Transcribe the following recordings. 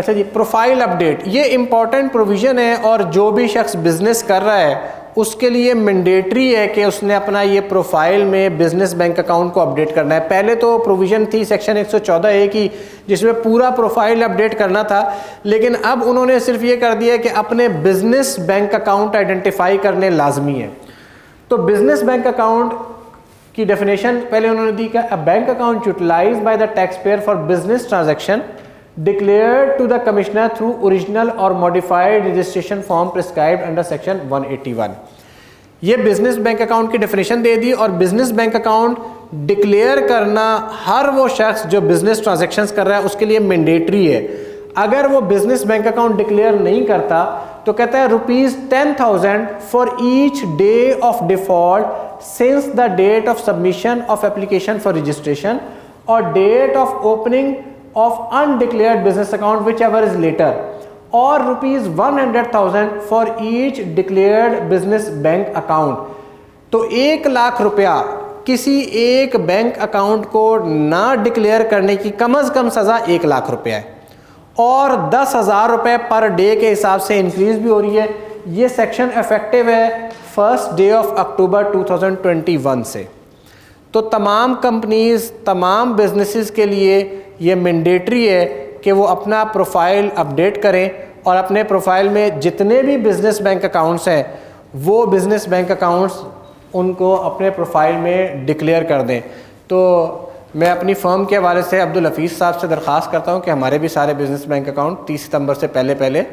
अच्छा जी, profile update ये important provision है और जो भी शख्स बिज़नेस कर रहा है उसके लिए मैंडेटरी है कि उसने अपना ये प्रोफाइल में बिज़नेस बैंक अकाउंट को अपडेट करना है। पहले तो प्रोविज़न थी सेक्शन 114A की जिसमें पूरा प्रोफाइल अपडेट करना था, लेकिन अब उन्होंने सिर्फ ये कर दिया कि अपने बिज़नेस बैंक अकाउंट आइडेंटिफाई करने लाजमी है। तो बिज़नेस बैंक अकाउंट की डेफिनेशन पहले उन्होंने दी कि a bank account utilised by the tax payer for business transaction declared to the commissioner through original or modified registration form prescribed under section 181। ये बिजनेस बैंक अकाउंट की definition दे दी और business bank account declare करना हर वो शख्स जो business transactions कर रहा है उसके लिए मैंडेटरी है। अगर वो बिजनेस बैंक अकाउंट डिक्लेयर नहीं करता तो कहता है ₹10,000 for each day of default since the date of submission of application for registration और date of opening of undeclared business account whichever is later, or ₹100,000 for each declared business bank account। तो 1,00,000 रुपया किसी एक bank account को ना declare करने की कम अज़ कम सज़ा 1,00,000 रुपया है और 10,000 रुपये पर डे के हिसाब से इंक्रीज़ भी हो रही है। ये सेक्शन इफेक्टिव है 1 डे ऑफ अक्टूबर 2021 से। तो तमाम कंपनीज़ तमाम बिजनेसेस के लिए ये मैंडेटरी है कि वो अपना प्रोफाइल अपडेट करें और अपने प्रोफाइल में जितने भी बिज़नेस बैंक अकाउंट्स हैं वो बिज़नेस बैंक अकाउंट्स उनको अपने प्रोफाइल में डिक्लेयर कर दें। तो मैं अपनी फ़र्म के हवाले से अब्दुल हफीज़ साहब से दरख्वास्त करता हूँ कि हमारे भी सारे बिज़नेस बैंक अकाउंट 30 सितंबर से पहले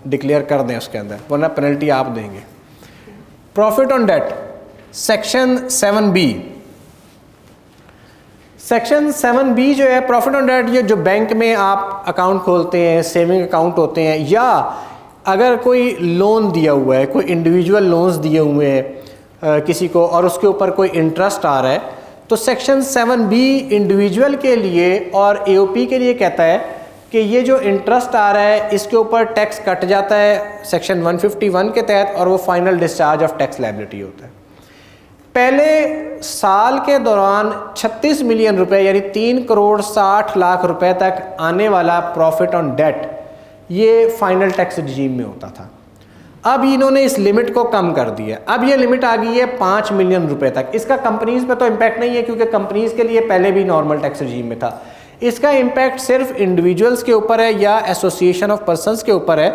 डिक्लेयर कर दें उसके अंदर, वरना पेनल्टी आप देंगे। Profit on debt section 7B। Section 7B जो है प्रॉफिट ऑन डेट, ये जो बैंक में आप अकाउंट खोलते हैं, सेविंग अकाउंट होते हैं, या अगर कोई लोन दिया हुआ है, कोई इंडिविजुअल लोन्स दिए हुए हैं किसी को और उसके ऊपर कोई इंटरेस्ट आ रहा है, तो सेक्शन 7B इंडिविजुअल के लिए और AOP के लिए कहता है कि ये जो इंटरेस्ट आ रहा है इसके ऊपर टैक्स कट जाता है सेक्शन 151 के तहत और वो final discharge of tax liability होता है। पहले साल के दौरान 36 मिलियन रुपए यानी 3,60,00,000 रुपए तक आने वाला प्रॉफिट ऑन डेट ये फाइनल टैक्स रिजीम में होता था। अब इन्होंने इस लिमिट को कम कर दिया, अब ये लिमिट आ गई है 5 मिलियन रुपए तक। इसका कंपनीज पे तो इम्पैक्ट नहीं है क्योंकि कंपनीज के लिए पहले भी नॉर्मल टैक्स रिजीम में था। इसका इम्पैक्ट सिर्फ इंडिविजुअल्स के ऊपर है या एसोसिएशन ऑफ पर्सनस के ऊपर है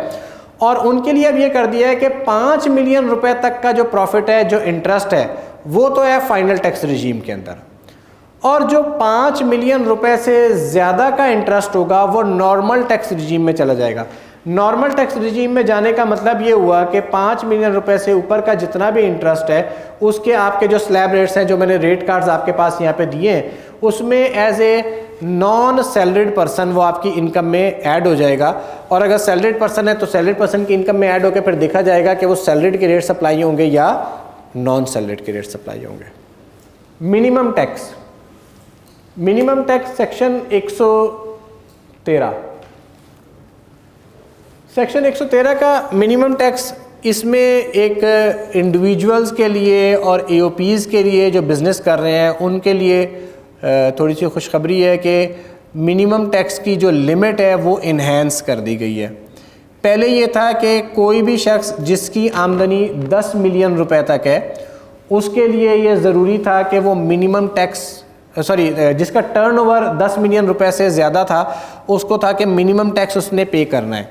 और उनके लिए अब ये कर दिया है कि 5 मिलियन रुपए तक का जो प्रॉफिट है, जो इंटरेस्ट है, वो तो है फाइनल टैक्स रिजीम के अंदर, और जो 5 मिलियन रुपए से ज़्यादा का इंटरेस्ट होगा वो नॉर्मल टैक्स रिजीम में चला जाएगा। नॉर्मल टैक्स रिजीम में जाने का मतलब ये हुआ कि 5 मिलियन रुपए से ऊपर का जितना भी इंटरेस्ट है उसके आपके जो स्लैब रेट्स हैं, जो मैंने रेट कार्ड्स आपके पास यहाँ पे दिए हैं, उसमें as a non salaried person वो आपकी इनकम में ऐड हो जाएगा। और अगर सैलरीड पर्सन है तो सैलरीड पर्सन की इनकम में ऐड होकर फिर देखा जाएगा कि वो सैलरीड के रेट सप्लाई होंगे या नॉन सैलरीड के रेट सप्लाई होंगे। Minimum tax, minimum tax section 113, section 113 का मिनिमम टैक्स, इसमें एक इंडिविजुअल्स के लिए और AOPs के लिए जो बिज़नेस कर रहे हैं उनके लिए थोड़ी सी खुशखबरी है कि मिनिमम टैक्स की जो लिमिट है वो इन्हेंस कर दी गई है। पहले ये था कि कोई भी शख्स जिसकी आमदनी 10 मिलियन रुपए तक है उसके लिए ये ज़रूरी था कि वो मिनिमम टैक्स जिसका टर्नओवर 10 मिलियन रुपए से ज़्यादा था उसको था कि मिनिमम टैक्स उसने पे करना है।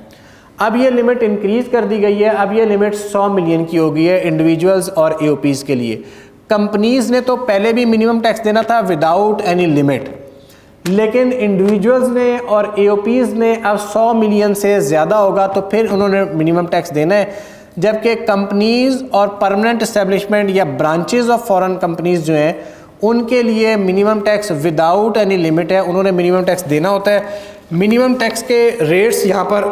अब ये लिमिट इंक्रीज़ कर दी गई है, अब ये लिमिट 100 मिलियन की हो गई है इंडिविजुअल्स और AOPs के लिए। कंपनीज़ ने तो पहले भी मिनिमम टैक्स देना था विदाउट एनी लिमिट, लेकिन इंडिविजुअल्स ने और AOPs ने अब 100 मिलियन से ज़्यादा होगा तो फिर उन्होंने मिनिमम टैक्स देना है, जबकि कंपनीज़ और परमानेंट इस्टेब्लिशमेंट या ब्रांचेस ऑफ फॉरेन कंपनीज़ जो हैं उनके लिए minimum tax without any limit है, उन्होंने मिनिमम टैक्स देना होता है। मिनिमम टैक्स के रेट्स यहाँ पर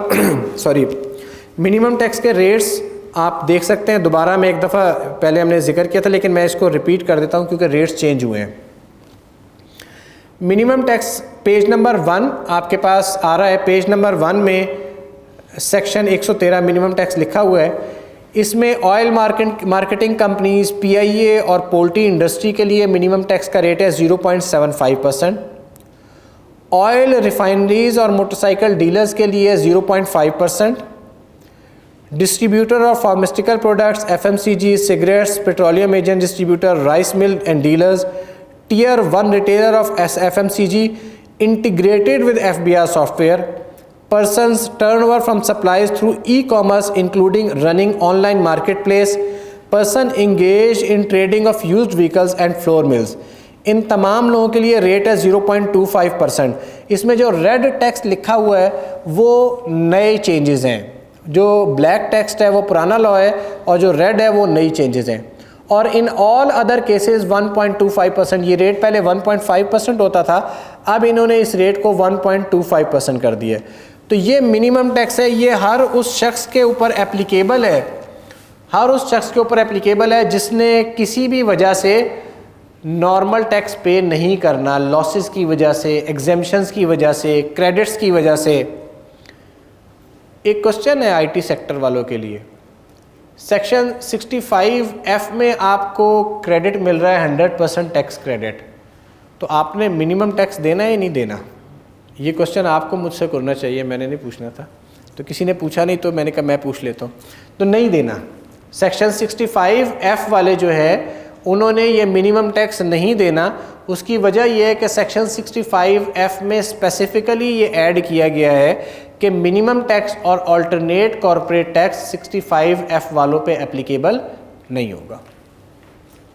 मिनिमम टैक्स के रेट्स आप देख सकते हैं। दोबारा मैं एक दफ़ा पहले हमने जिक्र किया था लेकिन मैं इसको रिपीट कर देता हूँ क्योंकि रेट्स चेंज हुए हैं। मिनिमम टैक्स पेज नंबर 1 आपके पास आ रहा है। पेज नंबर 1 में सेक्शन 113 मिनिमम टैक्स लिखा हुआ है। इसमें ऑयल मार्केटिंग कंपनीज, PIA और पोल्ट्री इंडस्ट्री के लिए मिनिमम टैक्स का रेट है 0.75%। ऑयल रिफाइनरीज और मोटरसाइकिल डीलर्स के लिए 0.5%, डिस्ट्रीब्यूटर और pharmaceutical products, FMCG, cigarettes, petroleum agent distributor, rice mill and dealers, Tier 1 retailer of FMCG integrated with FBR software, persons turnover from supplies through e-commerce including running online marketplace, person engaged in trading of used vehicles and floor mills. इन तमाम लोगों के लिए rate है 0.25%। इसमें जो red text लिखा हुआ है वो नए चेंजेस हैं, जो ब्लैक टेक्स्ट है वो पुराना लॉ है और जो रेड है वो नई चेंजेस हैं। और इन ऑल अदर केसेस 1.25%, ये रेट पहले 1.5% होता था, अब इन्होंने इस रेट को 1.25% कर दिया। तो ये मिनिमम टैक्स है, ये हर उस शख्स के ऊपर एप्लीकेबल है, हर उस शख्स के ऊपर एप्लीकेबल है जिसने किसी भी वजह से नॉर्मल टैक्स पे नहीं करना, लॉसेस की वजह से, एग्जेम्पशंस की वजह से, क्रेडिट्स की वजह से। एक क्वेश्चन है आईटी सेक्टर वालों के लिए, सेक्शन 65F में आपको क्रेडिट मिल रहा है 100% टैक्स क्रेडिट, तो आपने मिनिमम टैक्स देना है या नहीं देना? ये क्वेश्चन आपको मुझसे करना चाहिए, मैंने नहीं पूछना था। तो किसी ने पूछा नहीं तो मैंने कहा मैं पूछ लेता हूँ। तो नहीं देना, सेक्शन 65F वाले जो है उन्होंने ये मिनिमम टैक्स नहीं देना। उसकी वजह यह है कि सेक्शन 65F में स्पेसिफिकली ये ऐड किया गया है कि मिनिमम टैक्स और अल्टरनेट कॉर्पोरेट टैक्स 65F वालों पे एप्लीकेबल नहीं होगा,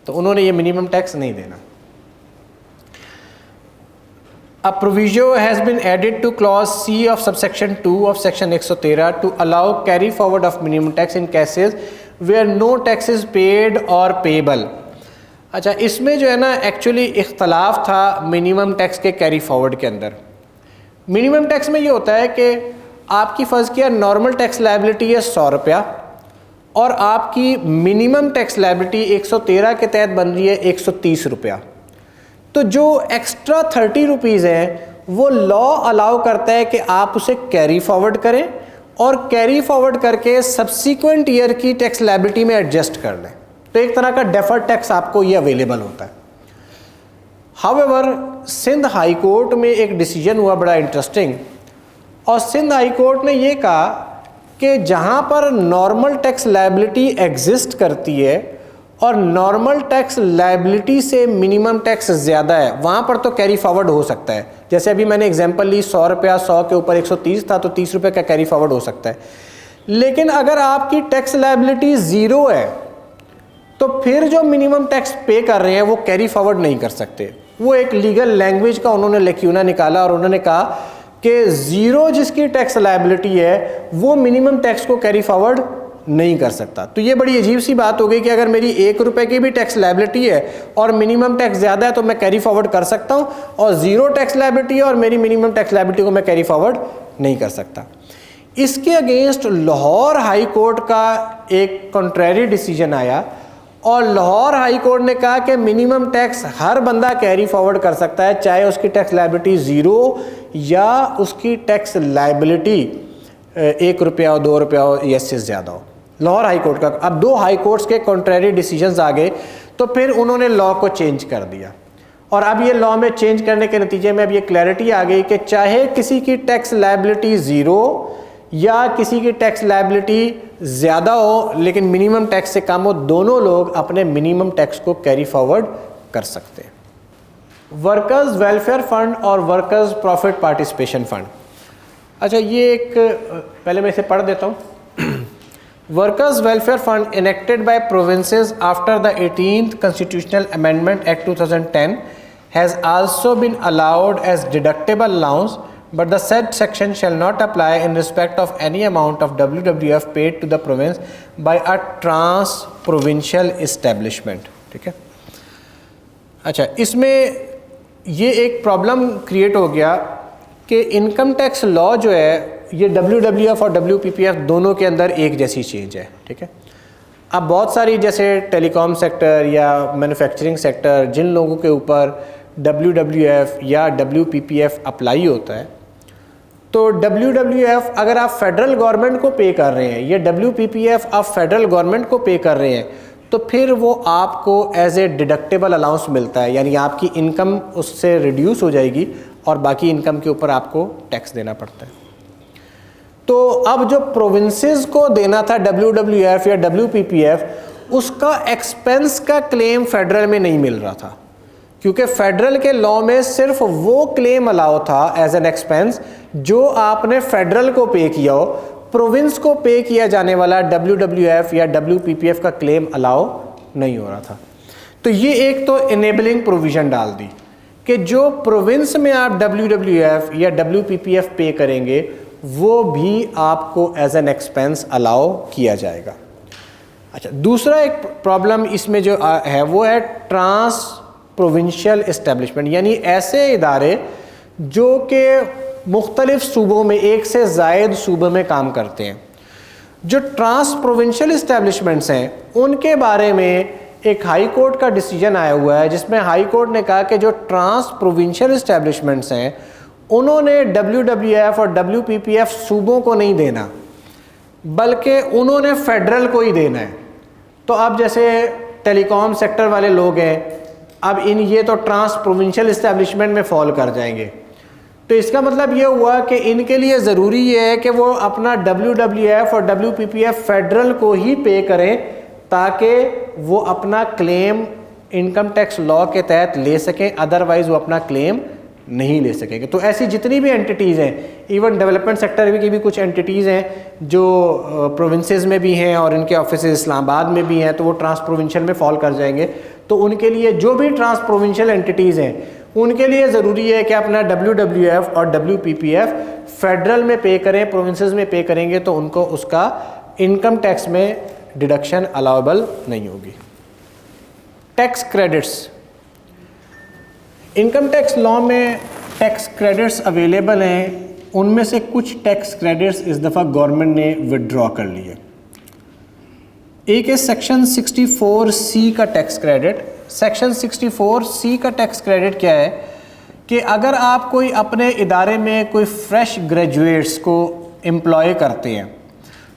तो उन्होंने ये मिनिमम टैक्स नहीं देना। A proviso has been added to clause C of subsection 2 of section 113 to allow carry forward of minimum tax in cases where no tax is paid or payable। अच्छा, इसमें जो है ना एक्चुअली इख्तलाफ था minimum tax के carry forward के अंदर। मिनिमम टैक्स में ये होता है कि आपकी फ़र्ज़ किया नॉर्मल टैक्स लायबिलिटी है 100 रुपया और आपकी मिनिमम टैक्स लायबिलिटी 113 के तहत बन रही है 130 रुपया। तो जो एक्स्ट्रा 30 रुपीज़ हैं वो लॉ अलाउ करता है कि आप उसे कैरी फॉरवर्ड करें और कैरी फॉरवर्ड करके सब्सीक्वेंट ईयर की टैक्स लायबिलिटी में एडजस्ट कर लें। तो एक तरह का डेफर्ड टैक्स आपको ये अवेलेबल होता है। हाउएवर सिंध हाई कोर्ट में एक डिसीजन हुआ बड़ा इंटरेस्टिंग, और सिंध हाई कोर्ट ने ये कहा कि जहाँ पर नॉर्मल टैक्स लायबिलिटी एग्जिस्ट करती है और नॉर्मल टैक्स लायबिलिटी से मिनिमम टैक्स ज़्यादा है, वहाँ पर तो कैरी फॉरवर्ड हो सकता है। जैसे अभी मैंने एग्जांपल ली 100 रुपया, 100 के ऊपर 130 था तो 30 रुपये का कैरी फॉरवर्ड हो सकता है। लेकिन अगर आपकी टैक्स लायबिलिटी ज़ीरो है तो फिर जो मिनिमम टैक्स पे कर रहे हैं वो कैरी फॉरवर्ड नहीं कर सकते। वो एक लीगल लैंग्वेज का उन्होंने लेक्यूना निकाला और उन्होंने कहा कि ज़ीरो जिसकी टैक्स लायबिलिटी है वो मिनिमम टैक्स को कैरी फॉरवर्ड नहीं कर सकता। तो ये बड़ी अजीब सी बात हो गई कि अगर मेरी 1 रुपये की भी टैक्स लायबिलिटी है और मिनिमम टैक्स ज़्यादा है तो मैं कैरी फॉरवर्ड कर सकता हूँ, और ज़ीरो टैक्स लायबिलिटी है और मेरी मिनिमम टैक्स लायबिलिटी को मैं कैरी फॉरवर्ड नहीं कर सकता। इसके अगेंस्ट लाहौर हाई कोर्ट का एक कॉन्ट्रेरी डिसीजन आया और लाहौर हाई कोर्ट ने कहा कि मिनिमम टैक्स हर बंदा कैरी फॉरवर्ड कर सकता है, चाहे उसकी टैक्स लायबिलिटी ज़ीरो या उसकी टैक्स लायबिलिटी 1 रुपया हो, 2 रुपया हो या इससे ज़्यादा हो। लाहौर हाई कोर्ट का। अब 2 हाई कोर्ट्स के कॉन्ट्रेरी डिसीजंस आ गए तो फिर उन्होंने लॉ को चेंज कर दिया, और अब ये लॉ में चेंज करने के नतीजे में अब ये क्लैरिटी आ गई कि चाहे किसी की टैक्स लायबिलिटी ज़ीरो या किसी की टैक्स लायबिलिटी ज़्यादा हो लेकिन मिनिमम टैक्स से कम हो, दोनों लोग अपने मिनिमम टैक्स को कैरी फॉरवर्ड कर सकते हैं। वर्कर्स वेलफेयर फ़ंड और वर्कर्स प्रॉफिट पार्टिसिपेशन फ़ंड। अच्छा, ये एक पहले मैं इसे पढ़ देता हूँ। Workers Welfare Fund enacted by provinces after the 18th Constitutional Amendment Act 2010 has also been allowed as deductible allowance, but the said section shall not apply in respect of any amount of WWF paid to the province by a trans-provincial establishment। ठीक है। अच्छा, इसमें ये एक problem create हो गया कि income tax law जो है ये WWF और WPPF दोनों के अंदर एक जैसी चेंज है। ठीक है। अब बहुत सारी जैसे टेलीकॉम सेक्टर या मैन्युफैक्चरिंग सेक्टर जिन लोगों के ऊपर WWF या WPPF अप्लाई होता है, तो WWF अगर आप फेडरल गवर्नमेंट को पे कर रहे हैं या WPPF आप फेडरल गवर्नमेंट को पे कर रहे हैं तो फिर वो आपको एज ए डिडक्टेबल अलाउंस मिलता है, यानी आपकी इनकम उससे रिड्यूस हो जाएगी और बाकी इनकम के ऊपर आपको टैक्स देना पड़ता है। तो अब जो प्रोविंसेस को देना था WWF या WPPF, उसका एक्सपेंस का क्लेम फेडरल में नहीं मिल रहा था, क्योंकि फेडरल के लॉ में सिर्फ वो क्लेम अलाउ था एज एन एक्सपेंस जो आपने फेडरल को पे किया हो। प्रोविंस को पे किया जाने वाला WWF या WPPF का क्लेम अलाउ नहीं हो रहा था। तो ये एक तो इनेबलिंग प्रोविजन डाल दी कि जो प्रोविंस में आप WWF या WPPF पे करेंगे वो भी आपको एज एन एक्सपेंस अलाउ किया जाएगा। अच्छा, दूसरा एक प्रॉब्लम इसमें जो है वो है ट्रांस प्रोविंशियल इस्टेब्लिशमेंट, यानी ऐसे इदारे जो कि मुख्तलिफ सूबों में, एक से ज़ायद सूबों में काम करते हैं। जो ट्रांस प्रोविंशियल इस्टेब्लिशमेंट्स हैं उनके बारे में एक हाई कोर्ट का डिसीजन आया हुआ है, जिसमें हाई कोर्ट ने कहा कि जो ट्रांस प्रोविंशियल इस्टेब्लिशमेंट्स हैं उन्होंने WWF और WPPF सूबों को नहीं देना, बल्कि उन्होंने फेडरल को ही देना है। तो अब जैसे टेलीकॉम सेक्टर वाले लोग हैं, अब ये तो ट्रांस प्रोविंशियल इस्टेब्लिशमेंट में फॉल कर जाएंगे। तो इसका मतलब ये हुआ कि इनके लिए ज़रूरी ये है कि वो अपना WWF और WPPF फेडरल को ही पे करें ताकि वो अपना क्लेम इनकम टैक्स लॉ के तहत ले सकें, अदरवाइज़ वो अपना क्लेम नहीं ले सकेंगे। तो ऐसी जितनी भी एंटिटीज़ हैं, इवन डेवलपमेंट सेक्टर की भी कुछ एंटिटीज़ हैं जो प्रोविंसेस में भी हैं और इनके ऑफिस इस्लामाबाद में भी हैं, तो वो ट्रांस प्रोविंशियल में फॉल कर जाएंगे। तो उनके लिए जो भी ट्रांस प्रोविंशियल एंटिटीज़ हैं उनके लिए ज़रूरी है कि अपना WWF और WPPF फेडरल में पे करें, प्रोविंसेस में पे करेंगे तो उनको उसका इनकम टैक्स में डिडक्शन अलाउेबल नहीं होगी। Tax credits, income tax law में टैक्स क्रेडिट्स अवेलेबल हैं, उनमें से कुछ टैक्स क्रेडिट्स इस दफ़ा गवर्नमेंट ने विड्रॉ कर लिए। एक है सेक्शन 64C का टैक्स क्रेडिट। सेक्शन 64C का टैक्स क्रेडिट क्या है कि अगर आप कोई अपने इदारे में कोई फ्रेश ग्रेजुएट्स को एम्प्लॉय करते हैं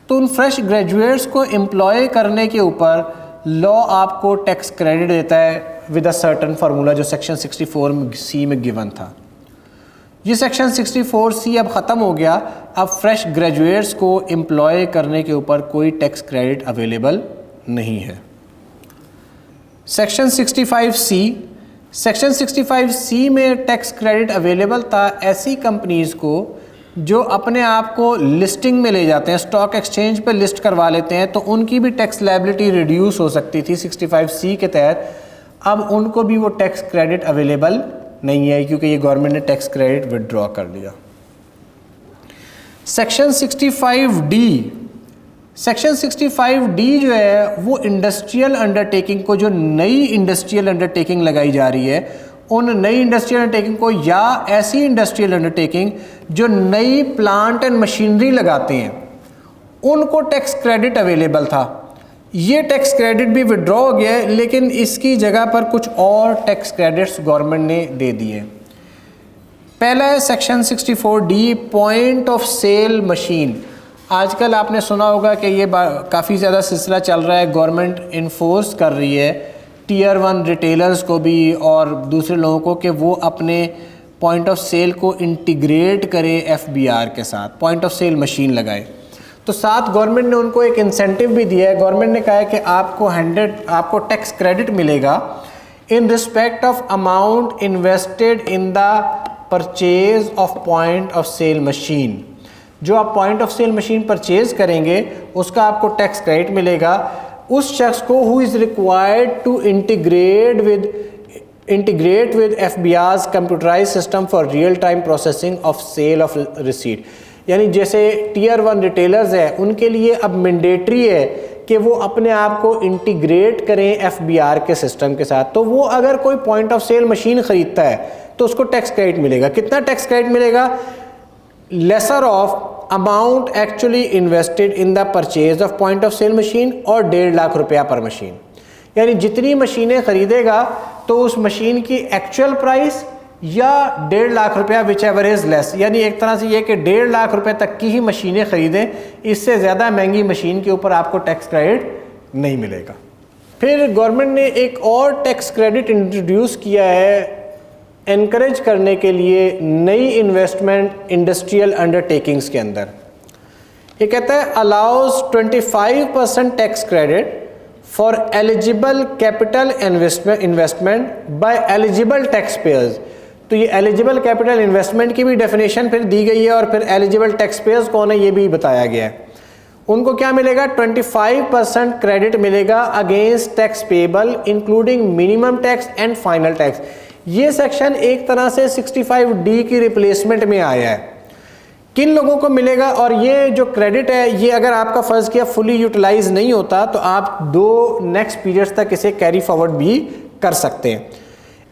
तो उन फ्रेश ग्रेजुएट्स को एम्प्लॉय करने के ऊपर लॉ आपको टैक्स क्रेडिट देता है विद अ सर्टन फार्मूला जो सेक्शन 64C में गिवन था। ये सेक्शन 64C अब ख़त्म हो गया। अब फ्रेश ग्रेजुएट्स को एम्प्लॉय करने के ऊपर कोई टैक्स क्रेडिट अवेलेबल नहीं है। सेक्शन 65C, सेक्शन 65C में टैक्स क्रेडिट अवेलेबल था ऐसी कंपनीज़ को जो अपने आप को लिस्टिंग में ले जाते हैं, स्टॉक एक्सचेंज पे लिस्ट करवा लेते हैं, तो उनकी भी टैक्स लायबिलिटी रिड्यूस हो सकती थी 65C के तहत। अब उनको भी वो टैक्स क्रेडिट अवेलेबल नहीं है क्योंकि ये गवर्नमेंट ने टैक्स क्रेडिट विड्रॉ कर लिया। सेक्शन 65D, सेक्शन 65D जो है वो इंडस्ट्रियल अंडरटेकिंग को, जो नई इंडस्ट्रियल अंडरटेकिंग लगाई जा रही है, उन नई इंडस्ट्रियल अंडरटेकिंग को या ऐसी इंडस्ट्रियल अंडरटेकिंग जो नई प्लांट एंड मशीनरी लगाते हैं उनको टैक्स क्रेडिट अवेलेबल था। ये टैक्स क्रेडिट भी विड्रॉ हो गया है, लेकिन इसकी जगह पर कुछ और टैक्स क्रेडिट्स गवर्नमेंट ने दे दिए। पहला है section 64D point of sale machine. आजकल आपने सुना होगा कि ये काफ़ी ज़्यादा सिलसिला चल रहा है, गवर्नमेंट इन्फोर्स कर रही है टीयर 1 रिटेलर्स को भी और दूसरे लोगों को कि वो अपने पॉइंट ऑफ सेल को इंटीग्रेट करें FBR के साथ, पॉइंट ऑफ सेल मशीन लगाए। तो साथ गवर्नमेंट ने उनको एक इंसेंटिव भी दिया है। गवर्नमेंट ने कहा है कि आपको टैक्स क्रेडिट मिलेगा in respect of amount invested in the purchase of point of sale machine. जो आप point of sale machine purchase करेंगे उसका आपको टैक्स क्रेडिट मिलेगा। उस शख्स को who is required to integrate with FBR's computerised system for real time processing of sale of receipt. यानी जैसे टीयर 1 रिटेलर्स हैं उनके लिए अब मैंडेटरी है कि वो अपने आप को इंटीग्रेट करें FBR के सिस्टम के साथ। तो वो अगर कोई पॉइंट ऑफ सेल मशीन ख़रीदता है तो उसको टैक्स क्रेडिट मिलेगा। कितना टैक्स क्रेडिट मिलेगा? Lesser of amount actually invested in the purchase of point of sale machine और 1.5 लाख रुपया पर मशीन। यानी जितनी मशीनें ख़रीदेगा तो उस मशीन की एक्चुअल प्राइस या 1.5 लाख रुपया विच एवर इज़ लेस। यानी एक तरह से ये कि 1.5 लाख रुपए तक की ही मशीनें ख़रीदें, इससे ज़्यादा महंगी मशीन के ऊपर आपको टैक्स क्रेडिट नहीं मिलेगा। फिर गवर्नमेंट ने एक और टैक्स क्रेडिट इंट्रोड्यूस किया है एनकरेज करने के लिए नई इन्वेस्टमेंट इंडस्ट्रियल अंडरटेकिंग्स के अंदर। ये कहता है allows 25% tax credit for eligible capital investment by eligible tax payers. तो ये एलिजिबल कैपिटल इन्वेस्टमेंट की भी डेफिनेशन फिर दी गई है और फिर एलिजिबल टैक्स पेयर्स कौन है ये भी बताया गया है। उनको क्या मिलेगा, 25% क्रेडिट मिलेगा against tax payable including minimum tax and final tax. ये सेक्शन एक तरह से 65D की रिप्लेसमेंट में आया है। किन लोगों को मिलेगा, और ये जो क्रेडिट है ये अगर आपका फर्ज किया फुली यूटिलाइज नहीं होता तो आप 2 नेक्स्ट पीरियड्स तक इसे कैरी फॉरवर्ड भी कर सकते हैं।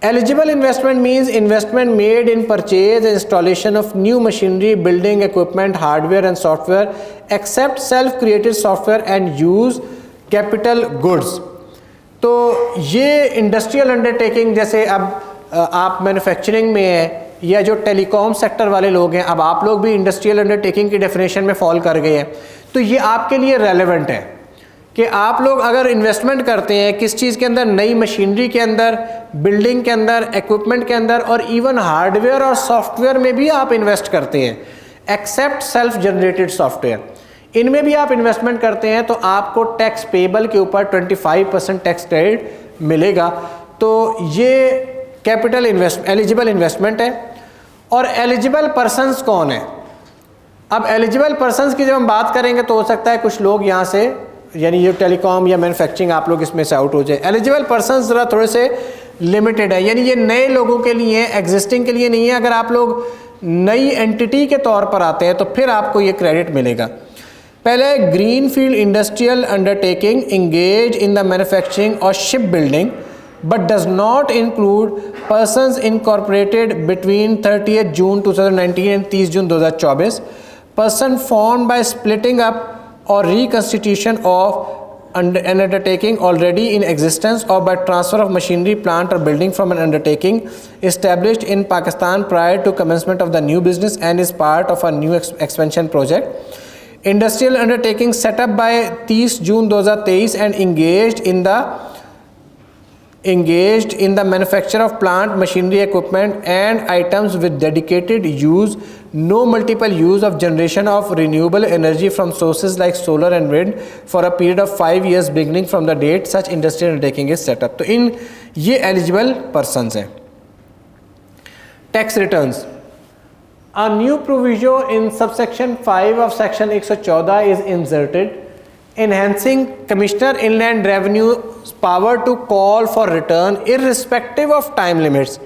Eligible investment means investment made in purchase installation of new machinery, building equipment, hardware and software except self created software and use capital goods. तो ये इंडस्ट्रियल अंडरटेकिंग, जैसे अब आप मैन्युफैक्चरिंग में है या जो टेलीकॉम सेक्टर वाले लोग हैं, अब आप लोग भी इंडस्ट्रियल अंडरटेकिंग की डेफिनेशन में फॉल कर गए हैं, तो ये आपके लिए रेलेवेंट है कि आप लोग अगर इन्वेस्टमेंट करते हैं किस चीज़ के अंदर, नई मशीनरी के अंदर, बिल्डिंग के अंदर, इक्विपमेंट के अंदर, और इवन हार्डवेयर और सॉफ्टवेयर में भी आप इन्वेस्ट करते हैं एक्सेप्ट सेल्फ जनरेटेड सॉफ्टवेयर, इनमें भी आप इन्वेस्टमेंट करते हैं तो आपको टैक्स पेबल के ऊपर 25% टैक्स क्रेडिट मिलेगा। तो ये कैपिटल एलिजिबल इन्वेस्टमेंट है। और एलिजिबल पर्सन्स कौन है? अब एलिजिबल पर्सन्स की जब हम बात करेंगे तो हो सकता है कुछ लोग यहाँ से, यानी ये टेलीकॉम या मैन्युफैक्चरिंग, आप लोग इसमें से आउट हो जाए। एलिजिबल पर्सन्स ज़रा थोड़े से लिमिटेड है, यानी ये नए लोगों के लिए, एग्जिस्टिंग के लिए नहीं है। अगर आप लोग नई एंटिटी के तौर पर आते हैं तो फिर आपको ये क्रेडिट मिलेगा। पहले green field industrial undertaking engage in the manufacturing और ship building but does not include persons incorporated between 30th June 2019 and 30 June 2024, person formed by splitting up or reconstitution of an undertaking already in existence or by transfer of machinery, plant or building from an undertaking established in Pakistan prior to commencement of the new business and is part of a new expansion project. Industrial undertaking set up by 30 June 2023 and engaged in the manufacture of plant, machinery, equipment and items with dedicated use, no multiple use of generation of renewable energy from sources like solar and wind for a period of 5 years beginning from the date such industrial undertaking is set up। तो इन ये eligible persons हैं। Tax returns, a new provision in subsection 5 of section 114 is inserted enhancing Commissioner Inland Revenue's power to call for return irrespective of time limits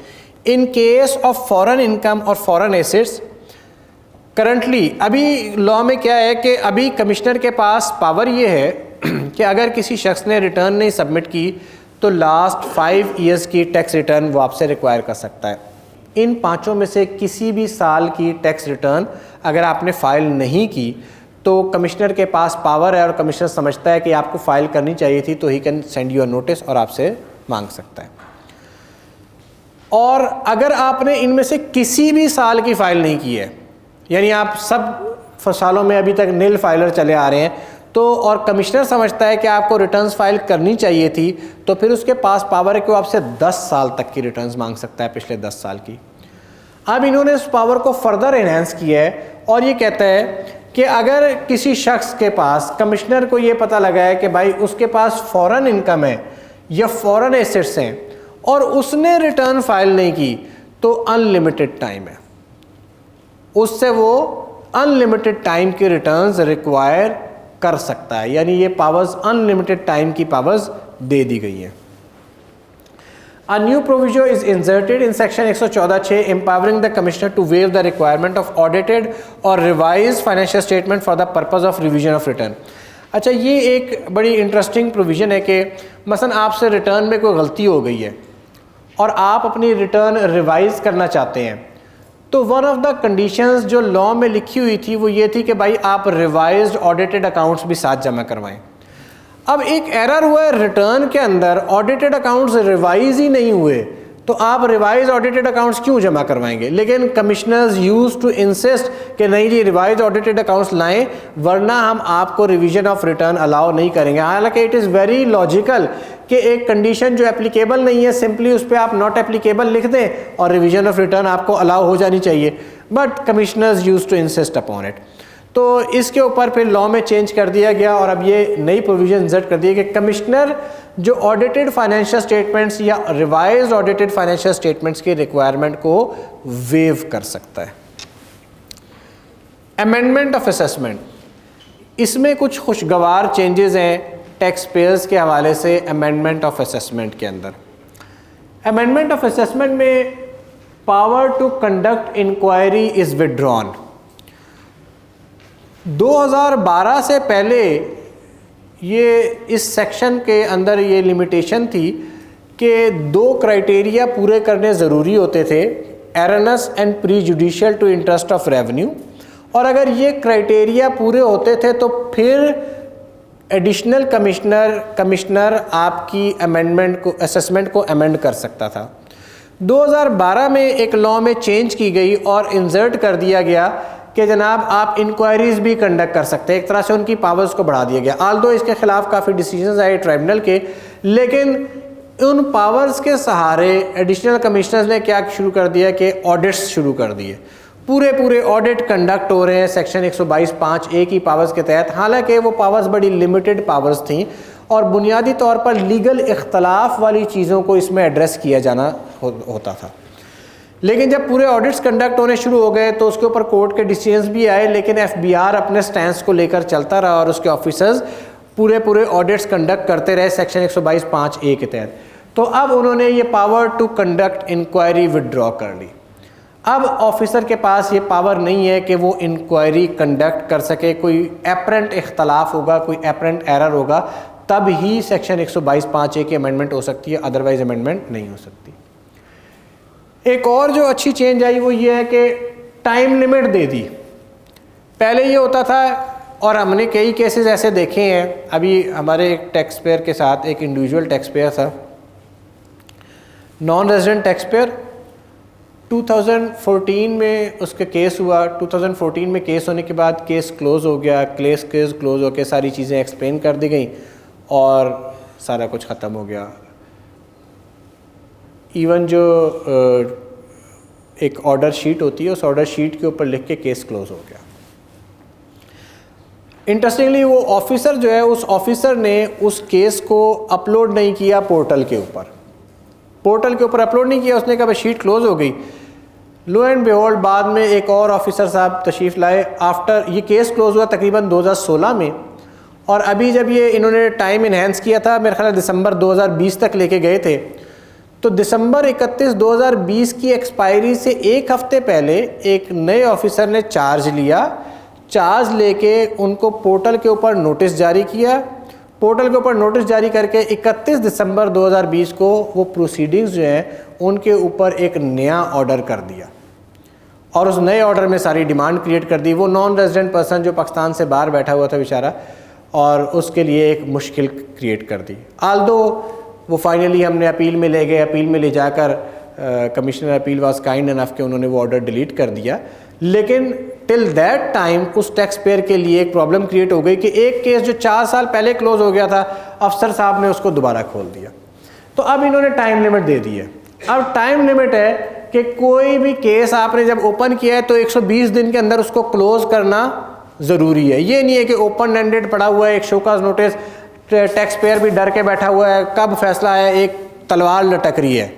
in case of foreign income or foreign assets। Currently अभी law में क्या है कि अभी commissioner के पास power ये है कि अगर किसी शख्स ने रिटर्न नहीं सबमिट की तो लास्ट 5 ईयर्स की टैक्स रिटर्न वो आपसे रिक्वायर कर सकता है। इन 5 में से किसी भी साल की टैक्स रिटर्न अगर आपने फ़ाइल नहीं की तो कमिश्नर के पास पावर है और कमिश्नर समझता है कि आपको फ़ाइल करनी चाहिए थी तो he can send you a notice और आपसे मांग सकता है। और अगर आपने इनमें से किसी भी साल की फ़ाइल नहीं की है, यानी आप सब सालों में अभी तक नील फाइलर चले आ रहे हैं, तो और कमिश्नर समझता है कि आपको रिटर्न्स फाइल करनी चाहिए थी, तो फिर उसके पास पावर है कि वो आपसे 10 साल तक की रिटर्न्स मांग सकता है, पिछले 10 साल की। अब इन्होंने उस पावर को फर्दर एनहेंस किया है और ये कहता है कि अगर किसी शख्स के पास, कमिश्नर को ये पता लगा है कि भाई उसके पास फॉरेन इनकम है या फॉरेन एसेट्स हैं और उसने रिटर्न फाइल नहीं की, तो अनलिमिटेड टाइम है, उससे वो अनलिमिटेड टाइम की रिटर्न्स रिक्वायर कर सकता है। यानी ये पावर्स, अनलिमिटेड टाइम की पावर्स दे दी गई हैं। A new provision is inserted in section 114(6) empowering the commissioner to waive the requirement of audited or revised financial statement for the purpose of revision of return। अच्छा, ये एक बड़ी interesting provision है कि मसलन आपसे रिटर्न में कोई गलती हो गई है और आप अपनी रिटर्न रिवाइज करना चाहते हैं, तो वन ऑफ द कंडीशंस जो लॉ में लिखी हुई थी वो ये थी कि भाई आप रिवाइज्ड ऑडिटेड अकाउंट्स भी साथ जमा करवाएं। अब एक एरर हुआ है रिटर्न के अंदर, ऑडिटेड अकाउंट्स रिवाइज ही नहीं हुए, तो आप रिवाइज ऑडिटेड अकाउंट्स क्यों जमा करवाएंगे? लेकिन कमिश्नर्स यूज टू इंसिस्ट कि नहीं जी रिवाइज ऑडिटेड अकाउंट्स लाएं वरना हम आपको रिवीजन ऑफ रिटर्न अलाउ नहीं करेंगे। हालांकि इट इज़ वेरी लॉजिकल कि एक कंडीशन जो एप्लीकेबल नहीं है सिंपली उस पर आप नॉट एप्लीकेबल लिख दें और रिवीजन ऑफ रिटर्न आपको अलाउ हो जानी चाहिए, but commissioners use to insist upon it. तो इसके ऊपर फिर लॉ में चेंज कर दिया गया और अब ये नई प्रोविजन इंसर्ट कर दी कि कमिश्नर जो ऑडिटेड फाइनेंशियल स्टेटमेंट्स या रिवाइज्ड ऑडिटेड फाइनेंशियल स्टेटमेंट्स की रिक्वायरमेंट को वेव कर सकता है। अमेंडमेंट ऑफ असेसमेंट, इसमें कुछ खुशगवार चेंजेस हैं टैक्स पेयर्स के हवाले से। अमेंडमेंट ऑफ असेसमेंट के अंदर अमेंडमेंट ऑफ असेसमेंट में power to conduct inquiry is withdrawn. 2012 से पहले ये इस सेक्शन के अंदर ये लिमिटेशन थी कि 2 क्राइटेरिया पूरे करने ज़रूरी होते थे, erroneous and prejudicial to interest of revenue, और अगर ये क्राइटेरिया पूरे होते थे तो फिर एडिशनल कमिश्नर आपकी अमेंडमेंट को असेसमेंट को अमेंड कर सकता था। 2012 में एक लॉ में चेंज की गई और इंसर्ट कर दिया गया कि जनाब आप इंक्वायरीज भी कंडक्ट कर सकते हैं। एक तरह से उनकी पावर्स को बढ़ा दिया गया। आल्दो इसके खिलाफ काफ़ी डिसीजंस आए ट्राइब्यूनल के, लेकिन उन पावर्स के सहारे एडिशनल कमिश्नर्स ने क्या शुरू कर दिया कि ऑडिट्स शुरू कर दिए। पूरे ऑडिट कंडक्ट हो रहे हैं सेक्शन 122(5)(a) की पावर्स के तहत। हालांकि वो पावर्स बड़ी लिमिटेड पावर्स थी और बुनियादी तौर पर लीगल इख्तलाफ वाली चीज़ों को इसमें एड्रेस किया जाना होता था। लेकिन जब पूरे ऑडिट्स कंडक्ट होने शुरू हो गए तो उसके ऊपर कोर्ट के डिसीजंस भी आए, लेकिन FBR अपने स्टैंस को लेकर चलता रहा और उसके ऑफिसर्स पूरे ऑडिट्स कंडक्ट करते रहे सेक्शन 122(5)(a) के तहत। तो अब उन्होंने ये power to conduct inquiry withdraw कर ली। अब ऑफिसर के पास ये पावर नहीं है कि वो इंक्वायरी कंडक्ट कर सके। कोई एपरेंट इख्तलाफ होगा, कोई एपरेंट एरर होगा, तब ही सेक्शन 122(5)(a) की अमेंडमेंट हो सकती है, अदरवाइज अमेंडमेंट नहीं हो सकती। एक और जो अच्छी चेंज आई वो ये है कि टाइम लिमिट दे दी। पहले ये होता था और हमने कई केसेस ऐसे देखे हैं। अभी हमारे एक टैक्स पेयर के साथ एक इंडिविजुअल टैक्स पेयर था, नॉन रेजिडेंट टैक्स पेयर। 2014 में उसका केस हुआ। 2014 में केस होने के बाद केस क्लोज़ हो गया। केस क्लोज़ होकर सारी चीज़ें एक्सप्लेन कर दी गई और सारा कुछ ख़त्म हो गया। इवन जो एक ऑर्डर शीट होती है उस ऑर्डर शीट के ऊपर लिख के केस क्लोज़ हो गया। इंटरेस्टिंगली वो ऑफिसर जो है, उस ऑफिसर ने उस केस को अपलोड नहीं किया पोर्टल के ऊपर। पोर्टल के ऊपर अपलोड नहीं किया, उसने कहा भाई शीट क्लोज़ हो गई। लो एंड बेहोल्ड बाद में एक और ऑफिसर साहब तशरीफ़ लाए। आफ्टर ये केस क्लोज़ हुआ तकरीबन 2016 में, और अभी जब ये इन्होंने टाइम इन्हेंस किया था, मेरे ख्याल दिसंबर 2020 तक लेके गए थे, तो दिसंबर 31, 2020 की एक्सपायरी से एक हफ़्ते पहले एक नए ऑफिसर ने चार्ज लिया। चार्ज लेके उनको पोर्टल के ऊपर नोटिस जारी किया। पोर्टल के ऊपर नोटिस जारी करके 31 दिसंबर 2020 को वो प्रोसीडिंग्स जो हैं उनके ऊपर एक नया ऑर्डर कर दिया और उस नए ऑर्डर में सारी डिमांड क्रिएट कर दी। वो नॉन रेजिडेंट पर्सन जो पाकिस्तान से बाहर बैठा हुआ था बेचारा, और उसके लिए एक मुश्किल क्रिएट कर दी। आल्दो वो फाइनली हमने अपील में ले गए। अपील में ले जाकर commissioner appeal was kind enough कि उन्होंने वो ऑर्डर डिलीट कर दिया। लेकिन टिल दैट टाइम उस टैक्स पेयर के लिए एक प्रॉब्लम क्रिएट हो गई कि एक केस जो 4 साल पहले क्लोज हो गया था, अफसर साहब ने उसको दोबारा खोल दिया। तो अब इन्होंने टाइम लिमिट दे दी है। अब टाइम लिमिट है कि कोई भी केस आपने जब ओपन किया है तो 120 दिन के अंदर उसको क्लोज करना ज़रूरी है। ये नहीं है कि ओपन एंडेड पड़ा हुआ है, एक शोकाज नोटिस, टैक्स पेयर भी डर के बैठा हुआ है, कब फैसला है, एक तलवार लटक रही है,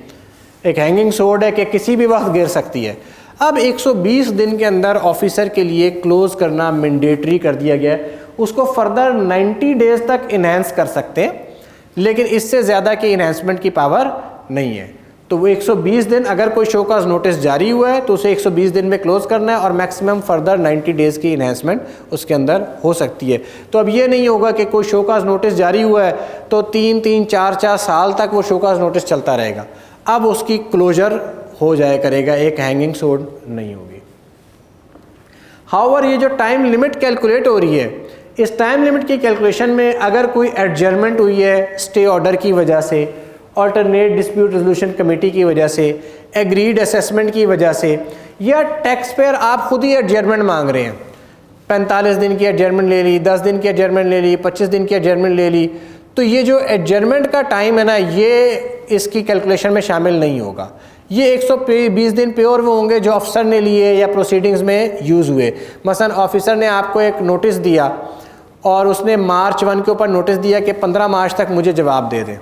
एक हैंगिंग सोर्ड है कि किसी भी वक्त गिर सकती है। अब 120 दिन के अंदर ऑफिसर के लिए क्लोज करना मैंडेटरी कर दिया गया है। उसको फर्दर 90 डेज तक इन्हेंस कर सकते हैं, लेकिन इससे ज़्यादा की इन्हेंसमेंट की पावर नहीं है। तो वो 120 दिन, अगर कोई शोकाज नोटिस जारी हुआ है तो उसे 120 दिन में क्लोज करना है और मैक्सिमम फर्दर 90 डेज़ की इन्हेंसमेंट उसके अंदर हो सकती है। तो अब ये नहीं होगा कि कोई शोकाज नोटिस जारी हुआ है तो 3-3, 4-4 साल तक वो शोकाज नोटिस चलता रहेगा। अब उसकी क्लोजर हो जाया करेगा, एक हैंगिंग सोर्ड नहीं होगी। हाउएवर ये जो टाइम लिमिट कैलकुलेट हो रही है, इस टाइम लिमिट की कैलकुलेशन में अगर कोई एडजर्नमेंट हुई है स्टे ऑर्डर की वजह से अल्टरनेट डिस्प्यूट रेजोल्यूशन कमेटी की वजह से, एग्रीड असेसमेंट की वजह से, या टैक्स पेयर आप खुद ही एडजर्नमेंट मांग रहे हैं, 45 दिन की एडजर्नमेंट ले ली, 10 दिन की एडजर्नमेंट ले ली, 25 दिन की एडजर्नमेंट ले ली, तो ये जो एडजर्नमेंट का टाइम है ना, ये इसकी कैलकुलेशन में शामिल नहीं होगा। ये 120 दिन प्योर वो होंगे जो अफसर ने लिए या प्रोसीडिंग्स में यूज़ हुए। मसलन ऑफिसर ने आपको एक नोटिस दिया और उसने मार्च 1 के ऊपर नोटिस दिया कि 15 मार्च तक मुझे जवाब दे दें।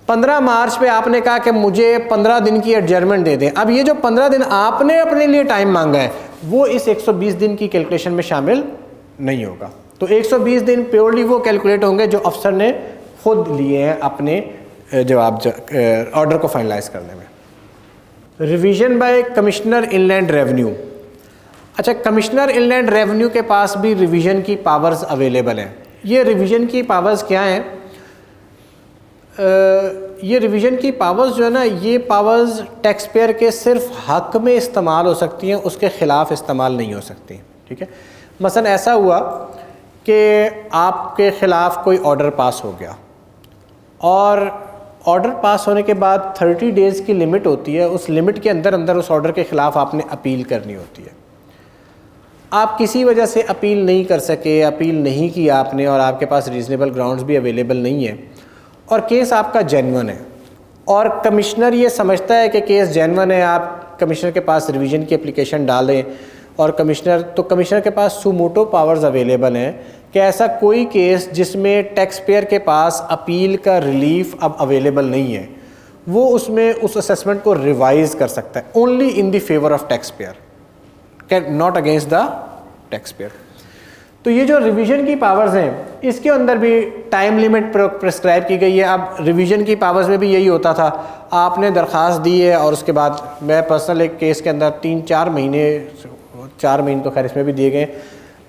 15 मार्च पे आपने कहा कि मुझे 15 दिन की एडजर्नमेंट दे दें। अब ये जो 15 दिन आपने अपने लिए टाइम मांगा है वो इस 120 दिन की कैलकुलेशन में शामिल नहीं होगा। तो 120 दिन प्योरली वो कैलकुलेट होंगे जो अफसर ने खुद लिए हैं अपने जवाब ऑर्डर को फाइनलाइज करने में। Revision by commissioner inland revenue. अच्छा, कमिश्नर इनलैंड रेवेन्यू के पास भी रिवीजन की पावर्स अवेलेबल हैं। ये रिवीजन की पावर्स क्या हैं? ये रिवीजन की पावर्स जो है ना, ये पावर्स टैक्स पेयर के सिर्फ हक में इस्तेमाल हो सकती हैं, उसके ख़िलाफ़ इस्तेमाल नहीं हो सकती। ठीक है, मसलन ऐसा हुआ कि आपके ख़िलाफ़ कोई ऑर्डर पास हो गया और ऑर्डर पास होने के बाद 30 डेज़ की लिमिट होती है, उस लिमिट के अंदर अंदर उस ऑर्डर के ख़िलाफ़ आपने अपील करनी होती है। आप किसी वजह से अपील नहीं कर सके, अपील नहीं की आपने, और आपके पास रीज़नेबल ग्राउंड्स भी अवेलेबल नहीं है और केस आपका जेन्युइन है और कमिश्नर ये समझता है कि केस जेन्युइन है, आप कमिश्नर के पास रिवीजन की एप्लीकेशन डालें और कमिश्नर के पास सुमोटो पावर्स अवेलेबल हैं कि ऐसा कोई केस जिसमें टैक्स पेयर के पास अपील का रिलीफ अब अवेलेबल नहीं है, वो उसमें उस असेसमेंट को रिवाइज़ कर सकता है, only in the favour of tax payer, not against the tax pair. तो ये जो रिवीजन की पावर्स हैं, इसके अंदर भी टाइम लिमिट प्रिस्क्राइब की गई है। अब रिवीजन की पावर्स में भी यही होता था, आपने दरख्वास्त दी है और उसके बाद मैं पर्सनल एक केस के अंदर 4 महीने तो खैर इसमें भी दिए गए,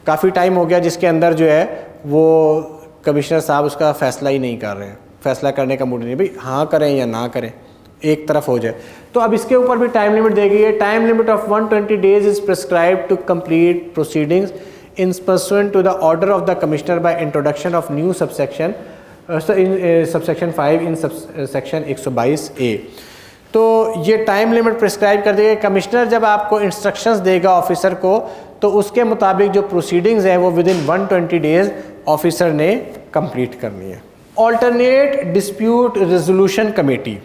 काफ़ी टाइम हो गया जिसके अंदर जो है वो कमिश्नर साहब उसका फ़ैसला ही नहीं कर रहे हैं, फ़ैसला करने का मूड नहीं, भाई हाँ करें या ना करें, एक तरफ हो जाए। तो अब इसके ऊपर भी टाइम लिमिट दी गई है। Time limit of 120 days is prescribed to complete proceedings in pursuant to the order of the commissioner by introduction of new subsection subsection 5 in section 122A। तो ये टाइम लिमिट प्रिस्क्राइब कर देगा। Commissioner जब आपको instructions देगा officer को, तो उसके मुताबिक जो प्रोसीडिंग्स हैं वो विद इन 120 डेज ऑफिसर ने कंप्लीट करनी है। ऑल्टरनेट डिस्प्यूट रेजोल्यूशन कमेटी,